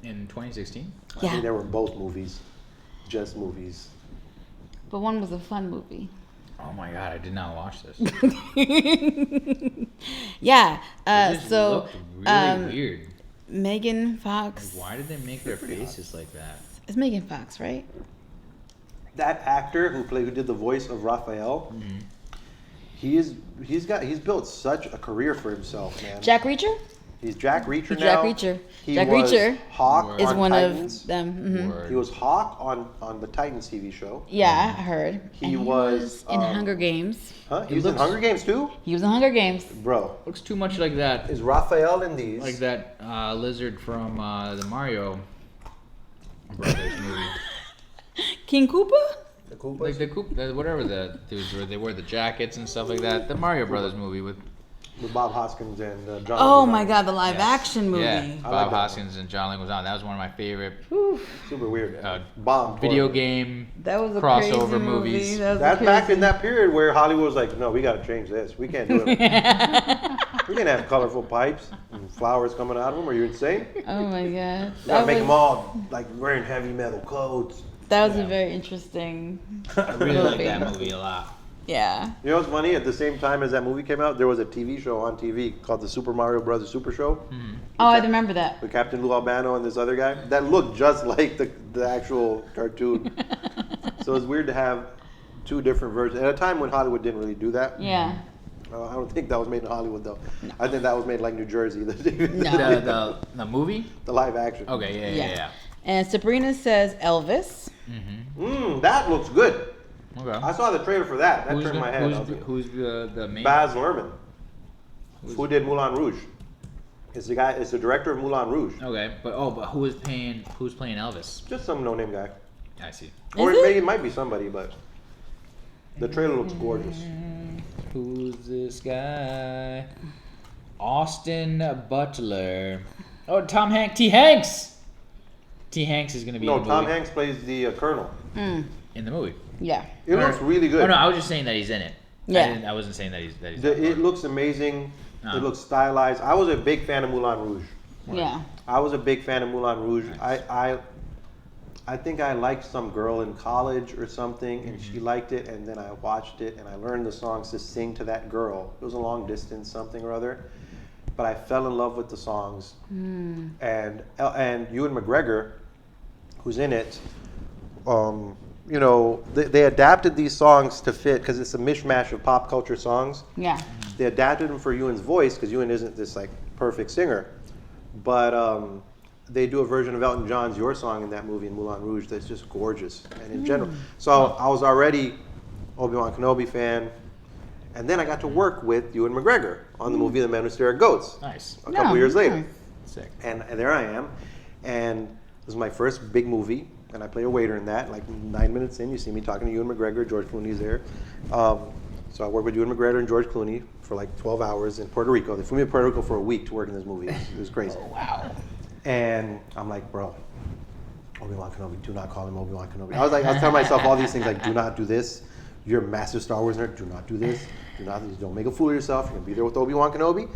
in 2016. I Yeah. think they were both movies, just movies. But one was a fun movie. Oh my god, I did not watch this. Yeah. It just So looked really weird. Megan Fox. Why did they make their faces like that? It's Megan Fox, right? That actor who did the voice of Raphael, he's built such a career for himself, man. Jack Reacher He's Jack Reacher He's now. Jack Reacher. He Jack was Reacher Hawk is on one Titans. of them. Mhm. Word. He was Hawk on the Titans TV show. Yeah, I heard. He And was, in um, Hunger Games. Huh? It He was in looks- Hunger Games too? He was in Hunger Games. Bro, Looks too much like that. is Raphael in these? Like that lizard from the Mario Brothers movie. King Koopa? The Koopas? Like whatever the dudes where they wear the jackets and stuff like that. The Mario Brothers movie with With Bob Hoskins and John. Oh Leguizamo. my God, the live Yes. action movie. Yeah, I like Bob that Hoskins and John Leguizamo. That was one of my favorite Super weird. uh, Bomb. video game That was a crossover crazy movies. Movie. That was a That's back crazy- in that period where Hollywood was like, no, we got to change this. We can't do it. We can't have colorful pipes and flowers coming out of them. Are you insane? Oh my God. We got to That make was, them all like wearing heavy metal coats. that was Yeah. a very interesting I really like movie. that movie a lot. Yeah. You know what's funny? At the same time as that movie came out, there was a TV show on TV called the Super Mario Brothers Super Show Oh, I remember that. with Captain Lou Albano and this other guy that looked just like the actual cartoon. So it's weird to have two different versions at a time when Hollywood didn't really do that. Yeah. I don't think that was made in Hollywood though. I think that was made like New Jersey. No. The movie? The live action. Okay, yeah. And Sabrina says Elvis. That looks good. Okay. I saw the trailer for that. That Who's turned my head. I was like, who's the main? Baz Luhrmann, who did Moulin Rouge. It's the guy. It's the director of Moulin Rouge. Okay, but who's playing Elvis? Just some no-name guy. I see. Or Is it? maybe it might be somebody, but the trailer looks gorgeous. Who's this guy? Austin Butler. Oh, Tom Hanks. T. Hanks. T. Hanks is gonna be No, in the Tom movie. Hanks plays the colonel. in the movie. Yeah. It looks really good. Oh no, I was just saying that he's in it. Yeah. I wasn't saying that he's. It looks amazing. Oh. It looks stylized. I was a big fan of Moulin Rouge. Yeah. I was a big fan of Moulin Rouge. Nice. I think I liked some girl in college or something, and she liked it, and then I watched it, and I learned the songs to sing to that girl. It was a long distance something or other. but I fell in love with the songs. And Ewan McGregor, who's in it, you know, they adapted these songs to fit because it's a mishmash of pop culture songs. Yeah. They adapted them for Ewan's voice because Ewan isn't this like perfect singer, but they do a version of Elton John's "Your Song" in that movie in Moulin Rouge that's just gorgeous. And in general, so I was already Obi-Wan Kenobi fan, and then I got to work with Ewan McGregor on the movie The Man Who Stared at Goats. Nice. A couple years later, nice. Sick. and there I am, and this was my first big movie, and I play a waiter in that. Like 9 minutes in, you see me talking to Ewan McGregor. George Clooney's there. So I worked with Ewan McGregor and George Clooney for like 12 hours in Puerto Rico. They flew me to Puerto Rico for a week to work in this movie. It was crazy. Oh, wow. And I'm like, bro, Obi-Wan Kenobi, do not call him Obi-Wan Kenobi. I was telling myself all these things like, do not do this. You're a massive Star Wars nerd. Do not do this. Don't make a fool of yourself. You're gonna be there with Obi-Wan Kenobi.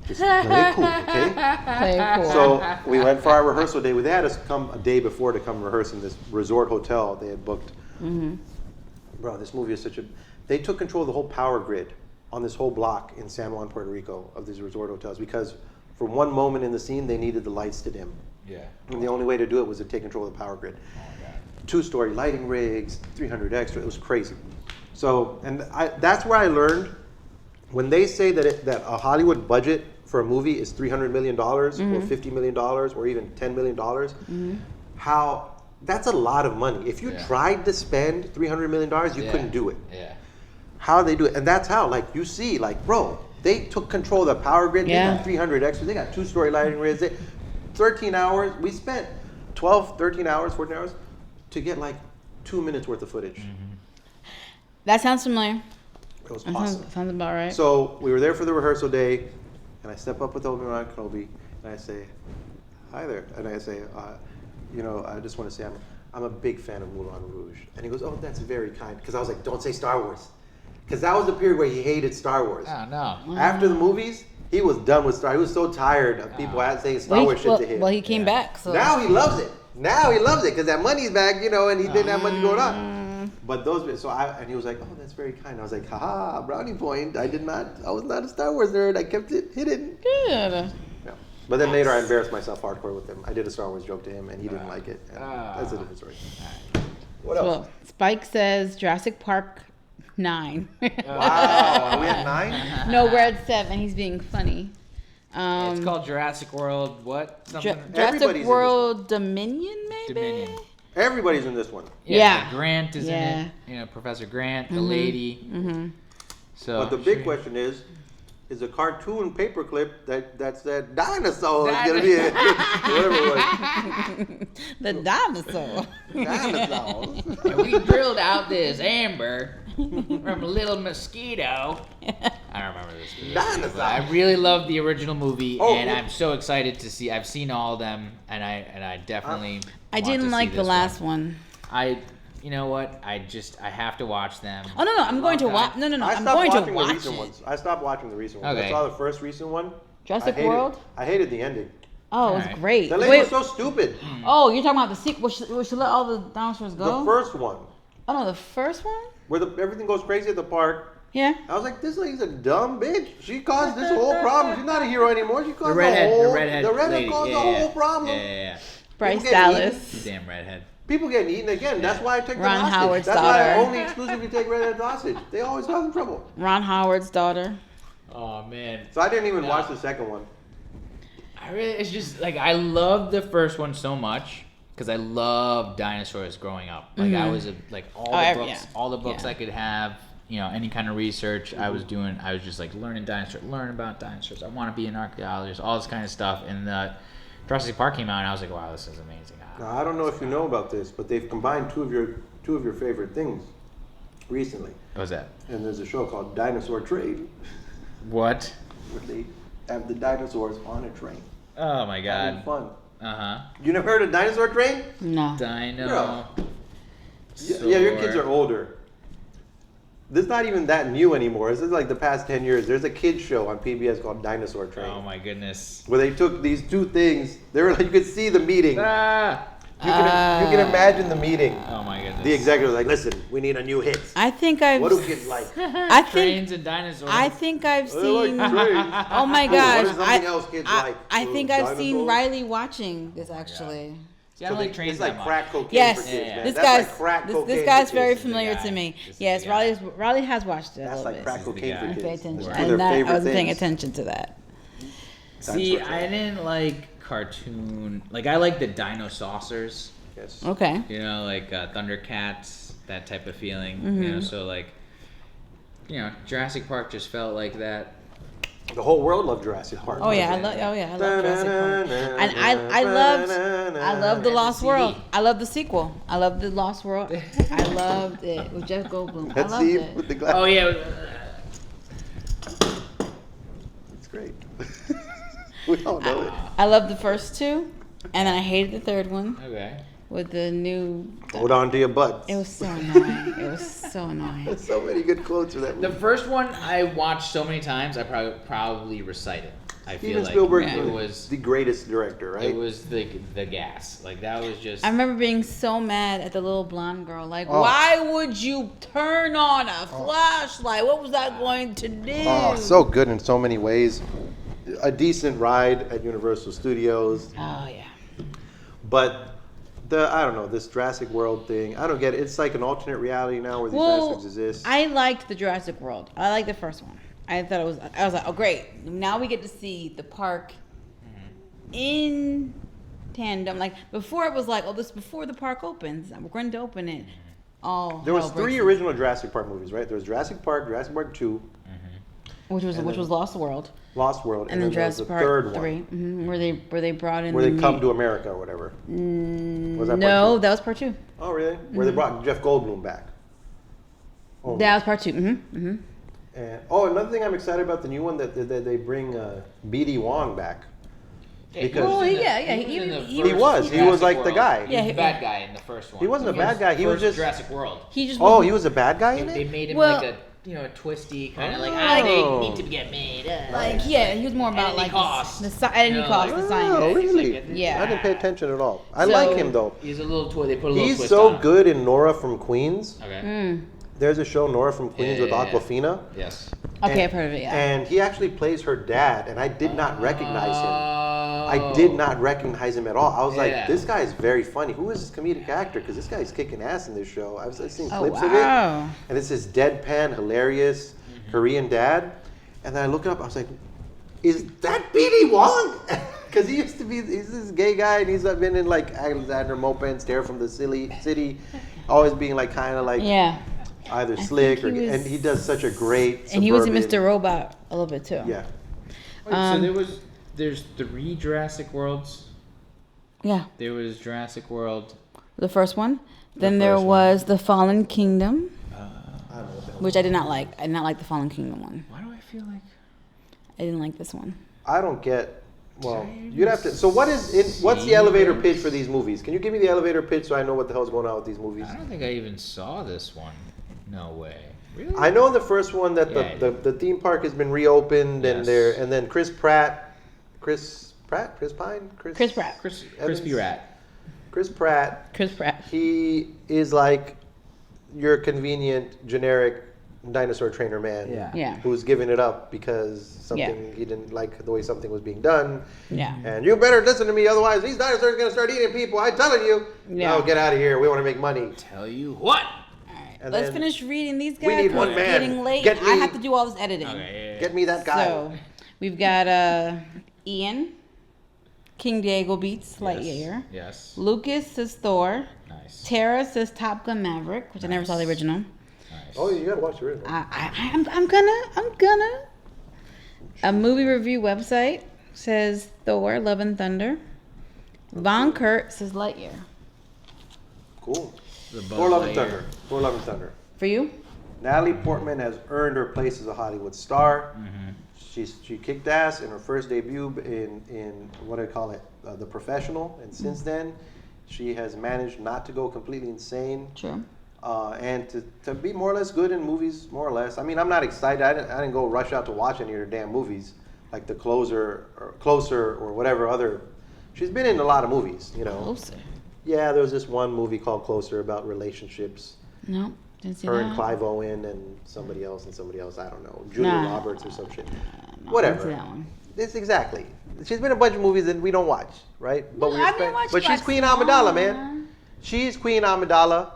Just play it cool, okay? Play it cool. So we went for our rehearsal day. They had us come a day before to come rehearse in this resort hotel they had booked. Bro, this movie is such a... They took control of the whole power grid on this whole block in San Juan, Puerto Rico, of these resort hotels because for one moment in the scene, they needed the lights to dim. Yeah. And the only way to do it was to take control of the power grid. Oh, my God. 2-story lighting rigs, 300 extra. It was crazy. So, and that's where I learned when they say that a Hollywood budget for a movie is $300 million or $50 million or even $10 million, how that's a lot of money. If you tried to spend $300 million, you couldn't do it. Yeah. How they do it, and that's how, like, you see, like, bro, they took control of the power grid. Yeah. They got 300 extras. They got 2-story lighting rigs. 13 hours. We spent 12, 13 hours, 14 hours to get like 2 minutes worth of footage. That sounds familiar. It was That awesome. sounds about right. So we were there for the rehearsal day, and I step up with Obi-Wan Kenobi, and I say, "Hi there," and I say, "You know, I just want to say I'm a big fan of Moulin Rouge." And he goes, "Oh, that's very kind," because I was like, "Don't say Star Wars," because that was the period where he hated Star Wars. Oh, no. After the movies, he was done with Star. He was so tired of people saying Star Wars shit to him. Well, he came back. So Now he loves it. Now he loves it because that money's back, you know, and he didn't have much going on. But and he was like, "Oh, that's very kind." I was like, "Haha, brownie point. I was not a Star Wars nerd. I kept it hidden." good. Yeah. But then later I embarrassed myself hardcore with him. I did a Star Wars joke to him and he didn't like it. And that's a different story. What else? Well, Spike says Jurassic Park 9. Wow, are we at 9? No, we're at 7. He's being funny. It's called Jurassic World. What? Something? Everybody's Jurassic in World Dominion, maybe. Dominion. Everybody's in this one. Yeah. Grant is in it. You know, Professor Grant, the lady. So. But the big question is a cartoon paperclip that said dinosaur is gonna be it. Whatever it was. The dinosaur. Dinosaurs. And we drilled out this amber from a little mosquito. I don't remember this movie. Dinosaur. I really love the original movie, Oh, and yeah. I'm so excited to see. I've seen all of them, and I definitely. I want to didn't see like the this last one. You know what? I have to watch them. Oh no, I'm going to watch. No, I I'm stopped going to watching the watch recent it. ones. I stopped watching the recent ones. I Okay. saw the first recent one. Jurassic I hated- World? I hated the ending. Oh, it was Alright. great. The lady was so stupid. Oh, you're talking about the sequel? Where she let all the dinosaurs go? The first one, Oh no, the first one? where everything goes crazy at the park. Yeah. I was like, this lady's a dumb bitch. She caused this whole problem. She's not a hero anymore. She caused The redhead redhead caused lady. the whole problem. Yeah. Bryce get Dallas. Damn redhead. People getting eaten again. That's why I took them Ron hostage. Howard's That's why I daughter. only exclusively take redhead hostage. They always cause them trouble. Ron Howard's daughter. Oh man. So I didn't even watch the second one. It's just like I loved the first one so much because I loved dinosaurs growing up. Like I was all the books Yeah. I could have. You know, any kind of research I was doing, I was just like learn about dinosaurs. I want to be an archaeologist, all this kind of stuff. And the Jurassic Park came out, and I was like, wow, this is amazing. Now I don't know if you know about this, but they've combined two of your favorite things recently. What was that? And there's a show called Dinosaur Train What? where they have the dinosaurs on a train. Oh my Having god. fun. Uh You never heard of Dinosaur Train? No. huh. Dino. Bro. Yeah, your kids are older. This is not even that new anymore. This is like the past 10 years. There's a kids show on PBS called Dinosaur Train. Oh my goodness. Where they took these two things. They were like, you could see the meeting. Ah. You can imagine the meeting. Oh my goodness. The executive's like, listen, we need a new hit. I think I've. What do kids like? I think. Trains and dinosaurs. I think I've They like seen. trains. Oh my What gosh! is something else kids like? I think I've seen Dinosaurs? Riley watching this actually. See, I don't like trains It's like that much. crack cocaine Yes, for kids, Yeah. man. this That's guy's like crack this cocaine guy's for very kids. familiar guy. to me. This is Yes, the guy. Riley has watched it a That's little like bit. crack This is the cocaine guy. for I kids. pay attention. Two of I'm their not, I favorite wasn't paying things. attention to that. See, Dinosaur I train. didn't like cartoon. Like, I like the Dino Saucers. Yes. Okay. You know, like Thundercats, that type of feeling. Mm-hmm. You know, so like, you know, Jurassic Park just felt like that. The whole world loved Jurassic Park. Oh yeah, I love. Oh yeah, I love Jurassic Park. And I loved the Lost CD. World. I love the sequel. I love the Lost World. I loved it with Jeff Goldblum. I Let's loved see it. with the glass. Oh yeah. It's great. We all know it. I loved the first two, and then I hated the third one Okay. with the new. Hold on to your butts. It was so annoying. It was so annoying. There's so many good quotes for that The movie. first one I watched so many times, I probably recite it. I feel Steven like Spielberg it was the greatest director, right? it was the gas. Like that was just. I remember being so mad at the little blonde girl. Like, Oh. why would you turn on a flashlight? What was that going to do? Oh, so good in so many ways. A decent ride at Universal Studios, Oh yeah. but I don't know, this Jurassic World thing. I don't get it. It's like an alternate reality now where these Well, dinosaurs exist. I liked the Jurassic World. I liked the first one. I thought I was like, oh great. Now we get to see the park in tandem. Like before it was like, oh, this before the park opens. We're going to open it. Oh, There was 3 original Jurassic Park movies, right? There was Jurassic Park 2, which was Lost World, Lost World, and then there was Jurassic the Park third 3, one, where they brought in where the they come to America or whatever. Was that part no, 2? that was part 2. Oh, really? Where they brought Jeff Goldblum back. Oh. That was part 2. Mm-hmm. And, another thing I'm excited about the new one that they bring BD Wong back. Because Well, in the- yeah, was he in the was- he first was Jurassic like the World. guy. He was Yeah, the bad guy in the first one. He wasn't a bad guy. He was First just. Jurassic World. He just Oh, he was a bad guy in They it. made him Well- like a a twisty kind of like Oh. they need to get made. like he was more about At any like cost. at any You know, cost like- the Oh, science. really? Yeah. I didn't pay attention at all. I So- like him though. He's a little toy. They put a little He's twist so on him. good in Nora from Queens. Okay. Mm. There's a show Nora from Queens with Yeah. Aquafina. Yes. Okay, And- I've heard of it. Yeah. And he actually plays her dad, and I did not recognize him. I did not recognize him at all. I was Yeah. like, this guy is very funny. Who is this comedic actor? Because this guy's kicking ass in this show. I've seen Oh, clips of it. wow. And it's this deadpan, hilarious Korean dad. And then I look it up, I was like, is that B.D. Wong? Because he's this gay guy, and he's been in like Alexander Mopan, Stare from the City, always being like kind of like Yeah. either I slick or, think he was- and he does such a great And he was in suburban- Mr. Robot a little bit too. Yeah. Wait, Um, so there's 3 Jurassic Worlds. Yeah. There was Jurassic World. The first one. Then The there first one. was the Fallen Kingdom, I don't know what that which I did not like. I did not like the Fallen Kingdom one. Why do I feel like? I didn't like this one. I don't get. Well, Did I you'd have to. So what is it? What's the see elevator this? pitch for these movies? Can you give me the elevator pitch so I know what the hell's going on with these movies? I don't think I even saw this one. No way. Really? I know in the first one that Yeah, the theme park has been reopened Yes. and then Chris Pine, Chris Pratt. Crispy Rat. Chris Pratt. Chris Pratt. He is like your convenient generic dinosaur trainer man. Yeah. Who's giving it up because Yeah. something he didn't like the way something was being done. Yeah. And you better listen to me, otherwise these dinosaurs are gonna start eating people. I'm telling you. Yeah. No, get out of here. We want to make money. Tell you what. And Let's then finish reading these guys. we need 'cause one it's man. getting late. Get I me- have to do all this editing. Okay. Get me that guy. So we've got Ian, King Diego beats Lightyear. Yes. Lucas says Thor. Nice. Tara says Top Gun Maverick, which I never saw the original. Nice. Oh, you gotta watch the original. I'm gonna. A movie review website says Thor: Love and Thunder. Von Kurt says Lightyear. Cool. The Thor: Love and Lightyear. Thunder. Thor: Love and Thunder. For you? Natalie Portman has earned her place as a Hollywood star. Mm-hmm. She kicked ass in her first debut in what do I call it, The Professional, and since then, she has managed not to go completely insane. True. And to be more or less good in movies, more or less. I mean, I'm not excited. I didn't go rush out to watch any of her damn movies, like The Closer or whatever other. She's been in a lot of movies, you know. Closer. Yeah, there was this one movie called Closer about relationships. No, didn't see Her that. and Clive Owen and somebody else, I don't know. Julia Nah. Roberts or some shit. No, Whatever. didn't see that one. It's exactly. She's been in a bunch of movies that we don't watch, right? But No, I've been watching But she's Black Queen Swan. Amidala, man. She's Queen Amidala.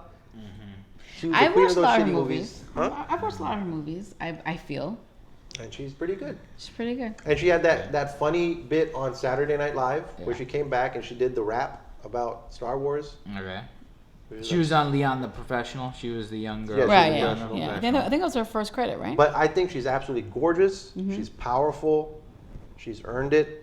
She was the I've queen watched of a those lot of shitty her movies. movies. Huh? I've watched a lot of her movies. I feel And she's pretty good. she's pretty good. And she had that funny bit on Saturday Night Live where Yeah. she came back and she did the rap about Star Wars. Okay. She was on Leon the Professional. She was the young girl. Yeah, Right, she's yeah, a Leon the yeah. I Professional. think that was her first credit, right? But I think she's absolutely gorgeous. Mm-hmm. She's powerful. She's earned it.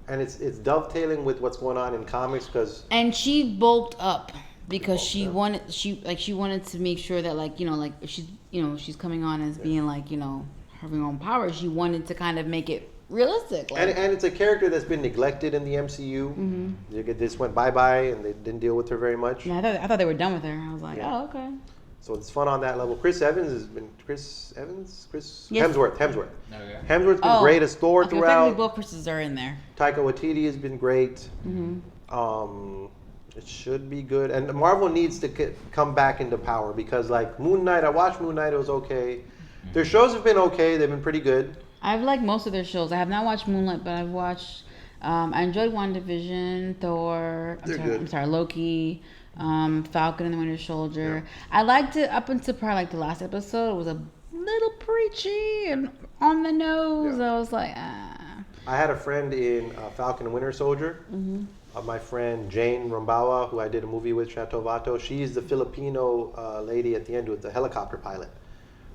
And it's dovetailing with what's going on in comics because And she bulked up because Bulked she up. wanted she wanted to make sure that like if she's coming on as being like having her own power. She wanted to kind of make it realistic. Like, and it's a character that's been neglected in the MCU. Mm-hmm. They just went bye and they didn't deal with her very much. yeah, I thought they were done with her. I was like, Yeah. oh okay. So it's fun on that level. Chris Evans has been Yes. Hemsworth. Okay. Hemsworth's been great as Thor okay, throughout. technically both Chris's are in there. Taika Waititi has been great. It should be good. And Marvel needs to come back into power because, like, Moon Knight, I watched Moon Knight, it was okay. Their shows have been okay, they've been pretty good. I've liked most of their shows. I have not watched Moonlight, but I've watched. I enjoyed WandaVision, Thor. I'm sorry, Loki, Falcon and the Winter Soldier. Yeah. I liked it up until probably like the last episode. It was a little preachy and on the nose. Yeah. I was like, ah. I had a friend in Falcon and Winter Soldier. My friend Jane Rombawa, who I did a movie with, Chateau Vato. She's the Filipino lady at the end with the helicopter pilot.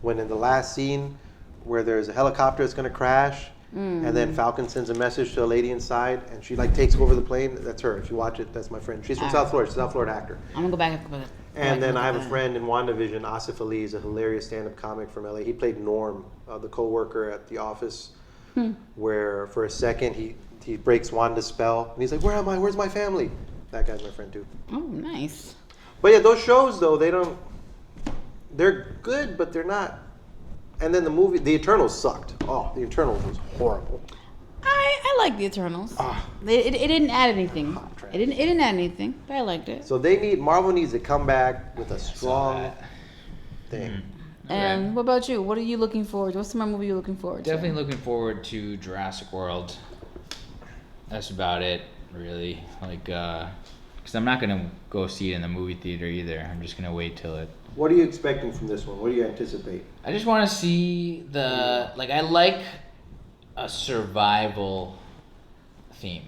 When in the last scene where there's a helicopter that's going to crash, and then Falcon sends a message to a lady inside, and she like takes over the plane. That's her. If you watch it, that's my friend. She's from South Florida. She's a South Florida actor. I'm gonna go back and put it. And then I have a friend in WandaVision, Asif Ali, is a hilarious stand-up comic from LA. He played Norm, the co-worker at the office, where for a second he breaks Wanda's spell, and he's like, "Where am I? Where's my family?" That guy's my friend too. Oh, nice. But yeah, those shows though, they're good, but they're not. And then the movie, The Eternals sucked. Oh, The Eternals was horrible. I like the Eternals. It didn't add anything. Hot trash. It didn't add anything, but I liked it. So Marvel needs to come back with a strong thing. And what about you? What are you looking forward to? What's some more movie you're looking forward to? Definitely looking forward to Jurassic World. That's about it, really. Like, because I'm not gonna go see it in the movie theater either. I'm just gonna wait till it. What are you expecting from this one? What do you anticipate? I just want to see I like a survival theme.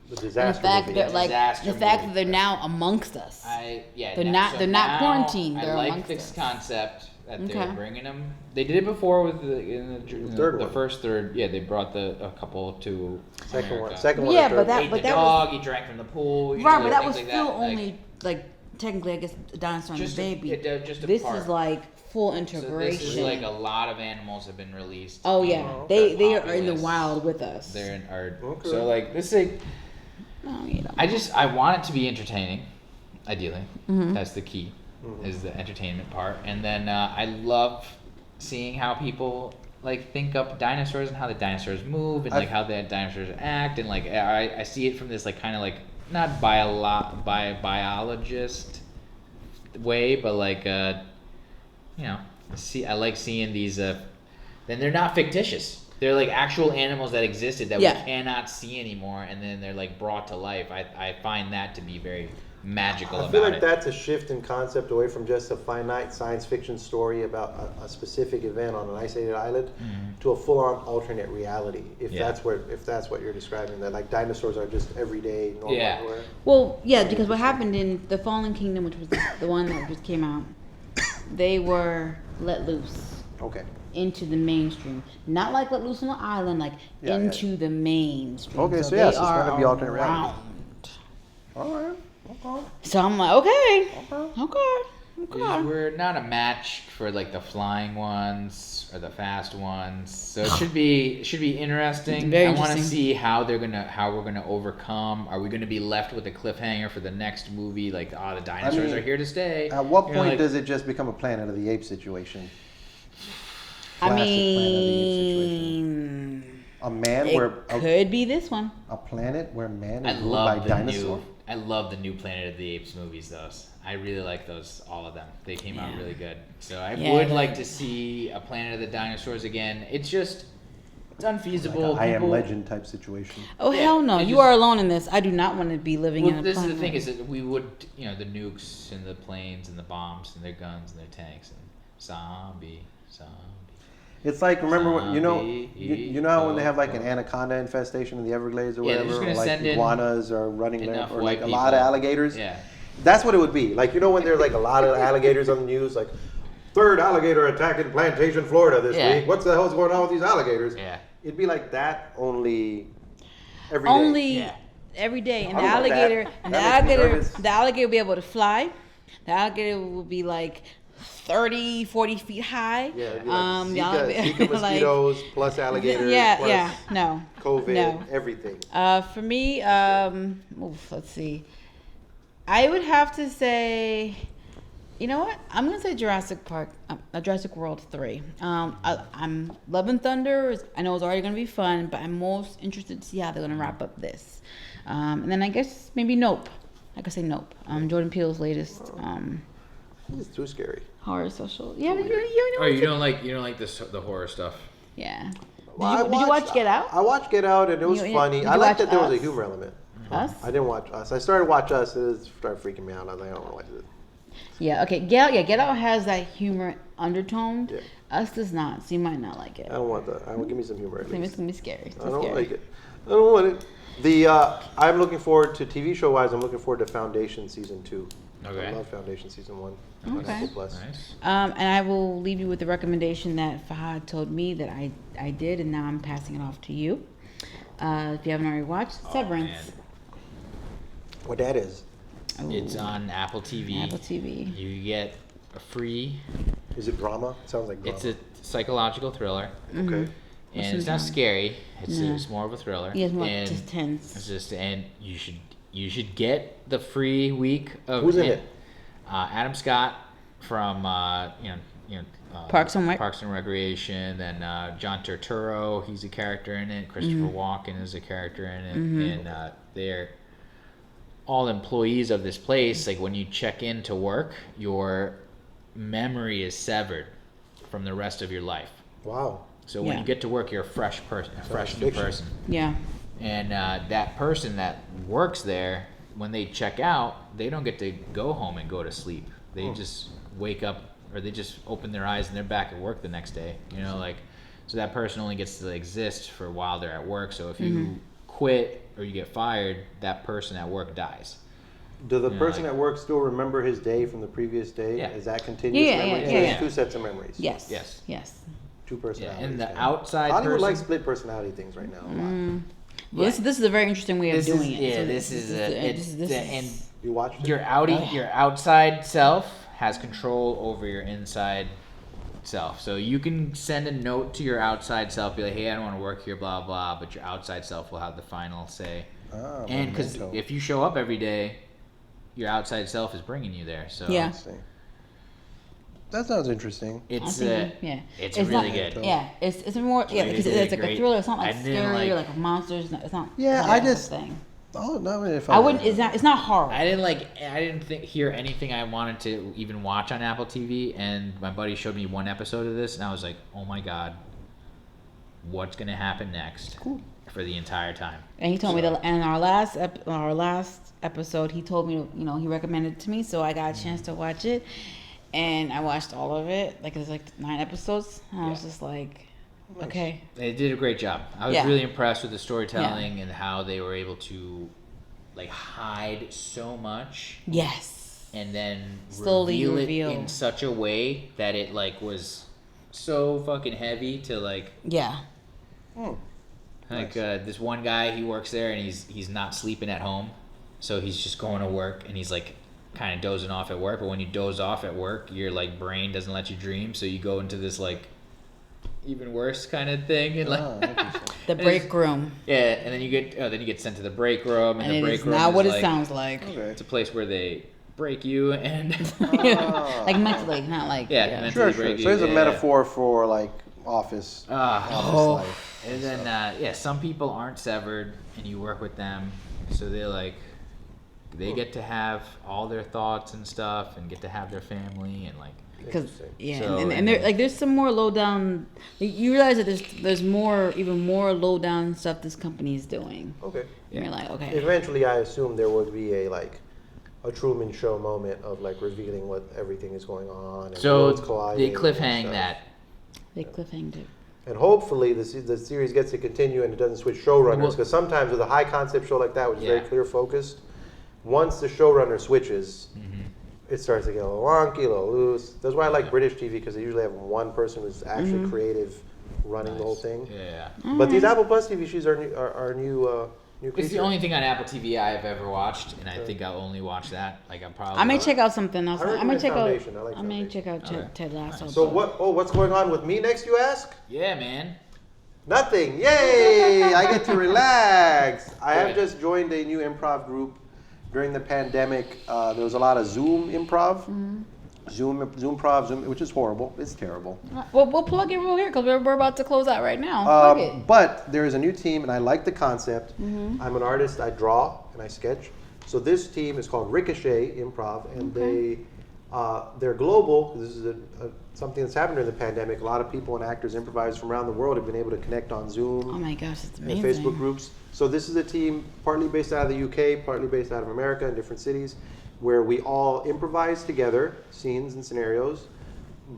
The And the disaster fact movie. that Disaster the fact movie. that they're now amongst us. They're now- not- they're not now quarantined, they're I like amongst this us. concept that they're Okay. bringing them. They did it before with the third the one. first third. Yeah, they brought a couple to Second one. America. Second one. Yeah, or but third that- one. Ate but the was- dog. He drank from the pool. You Right, know, but that things was like still Like, only like technically, I guess, a dinosaur and a Just a- baby. just a this part. is like full So integration. this is like a lot of animals have been released. Oh yeah, Oh, okay. they are in the Populous. wild with us. They're in our Okay. so like this thing. No, you don't. I want it to be entertaining, ideally. Mhm. That's the key, is the entertainment part. And then I love seeing how people like think up dinosaurs and how the dinosaurs move and like how the dinosaurs act and like I see it from this like kind of like not biologist way, but like I like seeing these. Then they're not fictitious. They're like actual animals that existed that Yeah. we cannot see anymore, and then they're like brought to life. I find that to be very magical I about feel like it. that's a shift in concept away from just a finite science fiction story about a specific event on an isolated island to a full-on alternate reality. If Yeah. that's what you're describing, that like dinosaurs are just everyday normal. Yeah. everywhere. Well, yeah, because what happened in the Fallen Kingdom, which was the one that just came out, they were let loose Okay. into the mainstream, not like let loose on the island, like Yeah, into yeah. the mainstream. Okay, so they yes, it's are gonna be alternate reality. around. All right. Okay. So I'm like, okay. Because we're not a match for like the flying ones or the fast ones, so it should be interesting. Very I want to interesting. see how we're gonna overcome. Are we gonna be left with a cliffhanger for the next movie? Like, the dinosaurs are here to stay. At what You point know, like- does it just become a Planet of the Apes situation? I Classic Planet of the Apes situation. mean, A man it where could be this one. a planet where man I is ruled by love the dinosaur. new. I love the new Planet of the Apes movies. I really like those, all of them. They came out really good. So I would like to see a Planet of the Dinosaurs again. It's just, it's unfeasible. Like I Am Legend type situation. Oh hell no! You are alone in this. I do not want to be living in a This planet. is the thing, is that we would, the nukes and the planes and the bombs and their guns and their tanks and zombie. It's like, remember what you know how when they have like an Zombie. anaconda infestation in the Everglades or Yeah, they're whatever, just or gonna like send in iguanas are running there, enough or like white a lot of people. alligators. Yeah. That's what it would be. Like, when there's like a lot of alligators on the news, like third alligator attack in Plantation, Florida this week. What the hell's going on with these alligators? Yeah. It'd be like that only every day. Every day, and I the don't want alligator, that. and That makes me nervous. the alligator will be able to fly. The alligator will be like 30, 40 feet high. Yeah, it'd be like Zika like- mosquitoes plus alligators plus no, COVID, no. everything. For me, let's see. I would have to say, you know what? I'm gonna say Jurassic Park, Jurassic World 3. I'm loving Thunder. I know it's already gonna be fun, but I'm most interested to see how they're gonna wrap up this. And then I guess maybe Nope. I could say Nope. Jordan Peele's latest It's too scary. horror social. Yeah, you know. Oh, you don't like the horror stuff. Yeah. Well, Did you watch Get Out? I watched Get Out and it was funny. did I you liked watch that there was a Us? humor element. Us? I didn't watch Us. I started to watch Us and it started freaking me out. I was like, I don't want to watch it. Yeah. Okay. Get Out has that humor undertone. Yeah. Us does not. So you might not like it. I don't want that. Give me some humor at It's least. gonna be scary. It's I don't scary. like it. I don't want it. I'm looking forward to TV show wise. I'm looking forward to Foundation season 2. Okay. I love Foundation season 1. Okay. Apple Plus. Nice. And I will leave you with the recommendation that Fahad told me that I did, and now I'm passing it off to you. If you haven't already watched Severance. Man. What that is? Ooh, It's on Apple TV. Apple TV. You get a free. Is it drama? It sounds like drama. It's a psychological thriller, Okay. and it's not scary. It's more of a thriller. Yeah, it's more and just tense. It's just, and you should get the free week of. Who's in it? Adam Scott from Parks and Recreation. Then John Turturro, he's a character in it. Christopher Walken is a character in it, and they're all employees of this place. Like when you check in to work, your memory is severed from the rest of your life. Wow. So when Yeah. you get to work, you're a fresh person, a fresh new fiction. person. Yeah. And that person that works there, when they check out, they don't get to go home and go to sleep. They just wake up, or they just open their eyes and they're back at work the next day. So that person only gets to exist for while they're at work. So if you quit or you get fired, that person at work dies. Does the person at work still remember his day from the previous day? Yeah. Is that continuous Yeah, memory? yeah, So yeah, there's yeah. 2 sets of memories. Yes. Yes. Yes. 2 personalities. And the yeah. outside Hollywood person. likes split personality things right now a lot. Well, this is a very interesting way of doing it. Yeah, So this is and You watched it? your outside self has control over your inside self. So you can send a note to your outside self, be like, "Hey, I don't want to work here," blah blah. But your outside self will have the final say. And because memento. if you show up every day, your outside self is bringing you there. So Yeah. Let's see. That sounds interesting. it's yeah, it's not- really good. Yeah, it's more because really it's like great. a thriller. It's not like I didn't scary or like- like monsters. It's not. Yeah, that I type of just- thing. Oh no! If I wouldn't. It's not horror. I didn't hear anything I wanted to even watch on Apple TV, and my buddy showed me one episode of this, and I was like, "Oh my god, what's gonna happen next?" Cool. For the entire time. And he told me that in our last episode, he told me, he recommended it to me, so I got a chance to watch it, and I watched all of it. Like there's like 9 episodes, and I was just like, okay. They did a great job. I was Yeah. really impressed with the storytelling and how they were able to like hide so much Yes. and then Slowly reveal it in such a way that it like was so fucking heavy to like Yeah. this one guy, he works there and he's not sleeping at home, so he's just going to work and he's like kind of dozing off at work. But when you doze off at work, your like brain doesn't let you dream, so you go into this like even worse kind of thing, and like The break room. yeah, and then you get sent to the break room, and the And break it's room not is what it like, sounds like. Okay. It's a place where they break you and Like mentally, not like. yeah, Yeah. mentally Sure. break So there's you, a yeah. metaphor for like office life. And then some people aren't severed, and you work with them, so they're like they get to have all their thoughts and stuff, and get to have their family and like. Because So, and there, like there's some more low down. Like, you realize that there's more, even more low down stuff this company is doing. Okay. And you're like, okay. Eventually, I assume there would be a Truman Show moment of like revealing what everything is going on. And So worlds colliding they and cliffhang stuff. that. They cliffhanged it. And hopefully the series gets to continue and it doesn't switch showrunners, because sometimes with a high concept show like that, which is very clear focused, once the showrunner switches, it starts to get a little wonky, a little loose. That's why I like British TV, because they usually have one person who's actually creative running the whole thing. Yeah. But these Apple Plus TV shows are new. New It's the only thing on Apple TV I've ever watched, and I think I'll only watch that. Like I'm probably. I may check out something else. I may check out. Foundation. I like I may Foundation. check out Ted Lasso. So what? Oh, what's going on with me next? You ask. Yeah, man. Nothing. Yay! I get to relax. I have Good. just joined a new improv group. During the pandemic, there was a lot of Zoom improv. Zoom, which is horrible. It's terrible. Well, we'll plug it real here because we're about to close out right now. Plug it. But there is a new team, and I like the concept. I'm an artist. I draw and I sketch. So this team is called Ricochet Improv, and they're global. This is something that's happened during the pandemic. A lot of people and actors, improvisers from around the world have been able to connect on Zoom. Oh my gosh, it's and amazing. Facebook groups. So this is a team partly based out of the UK, partly based out of America in different cities, where we all improvise together scenes and scenarios,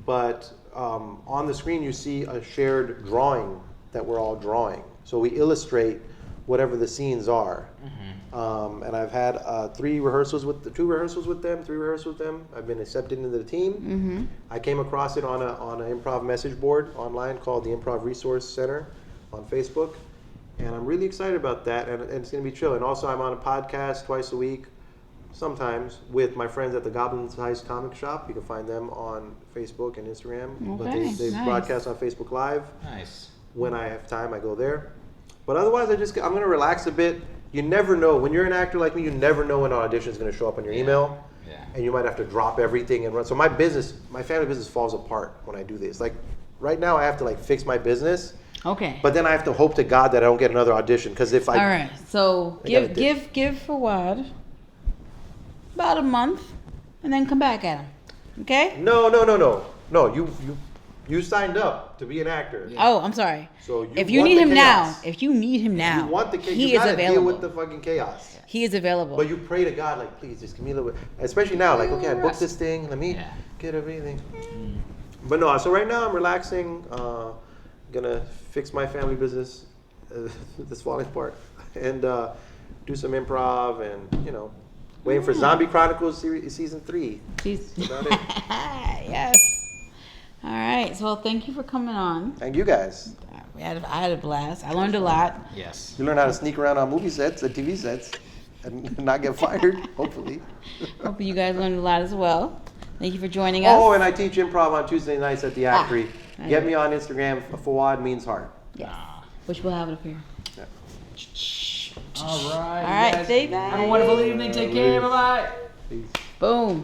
but on the screen you see a shared drawing that we're all drawing. So we illustrate whatever the scenes are. And I've had 3 rehearsals with them. I've been accepted into the team. I came across it on an improv message board online called the Improv Resource Center on Facebook. And I'm really excited about that, and it's going to be chill. And also I'm on a podcast twice a week, sometimes, with my friends at the Goblin Size Comic Shop. You can find them on Facebook and Instagram. But they broadcast on Facebook Live. Nice. When I have time, I go there. But otherwise, I'm going to relax a bit. You never know. When you're an actor like me, you never know when an audition is going to show up on your email. Yeah. And you might have to drop everything and run. So my family business falls apart when I do this. Like right now, I have to fix my business. Okay. But then I have to hope to God that I don't get another audition, because if I all right, so give Fawad about a month, and then come back at him. Okay? No. You signed up to be an actor. Yeah. Oh, I'm sorry. So if you need him now, you want the chaos. he You is gotta available. deal with the fucking chaos. He is available. But you pray to God, please, just give me a little bit. Especially now, okay, I booked this thing. Let me get everything. But no, so right now I'm relaxing. Gonna fix my family business that's falling apart, and do some improv, and waiting for Zombie Chronicles season 3. He's That's about it. yes. All right. So thank you for coming on. Thank you guys. I had a blast. I learned a lot. Yes. You learn how to sneak around on movie sets and TV sets and not get fired, hopefully. Hope you guys learned a lot as well. Thank you for joining us. Oh, and I teach improv on Tuesday nights at the Actory. Get me on Instagram. Fawad means heart. Yes. Which we'll have it up here. Yeah. All right. All right. Say bye. Have a wonderful evening. Take care. Bye bye. Peace. Boom.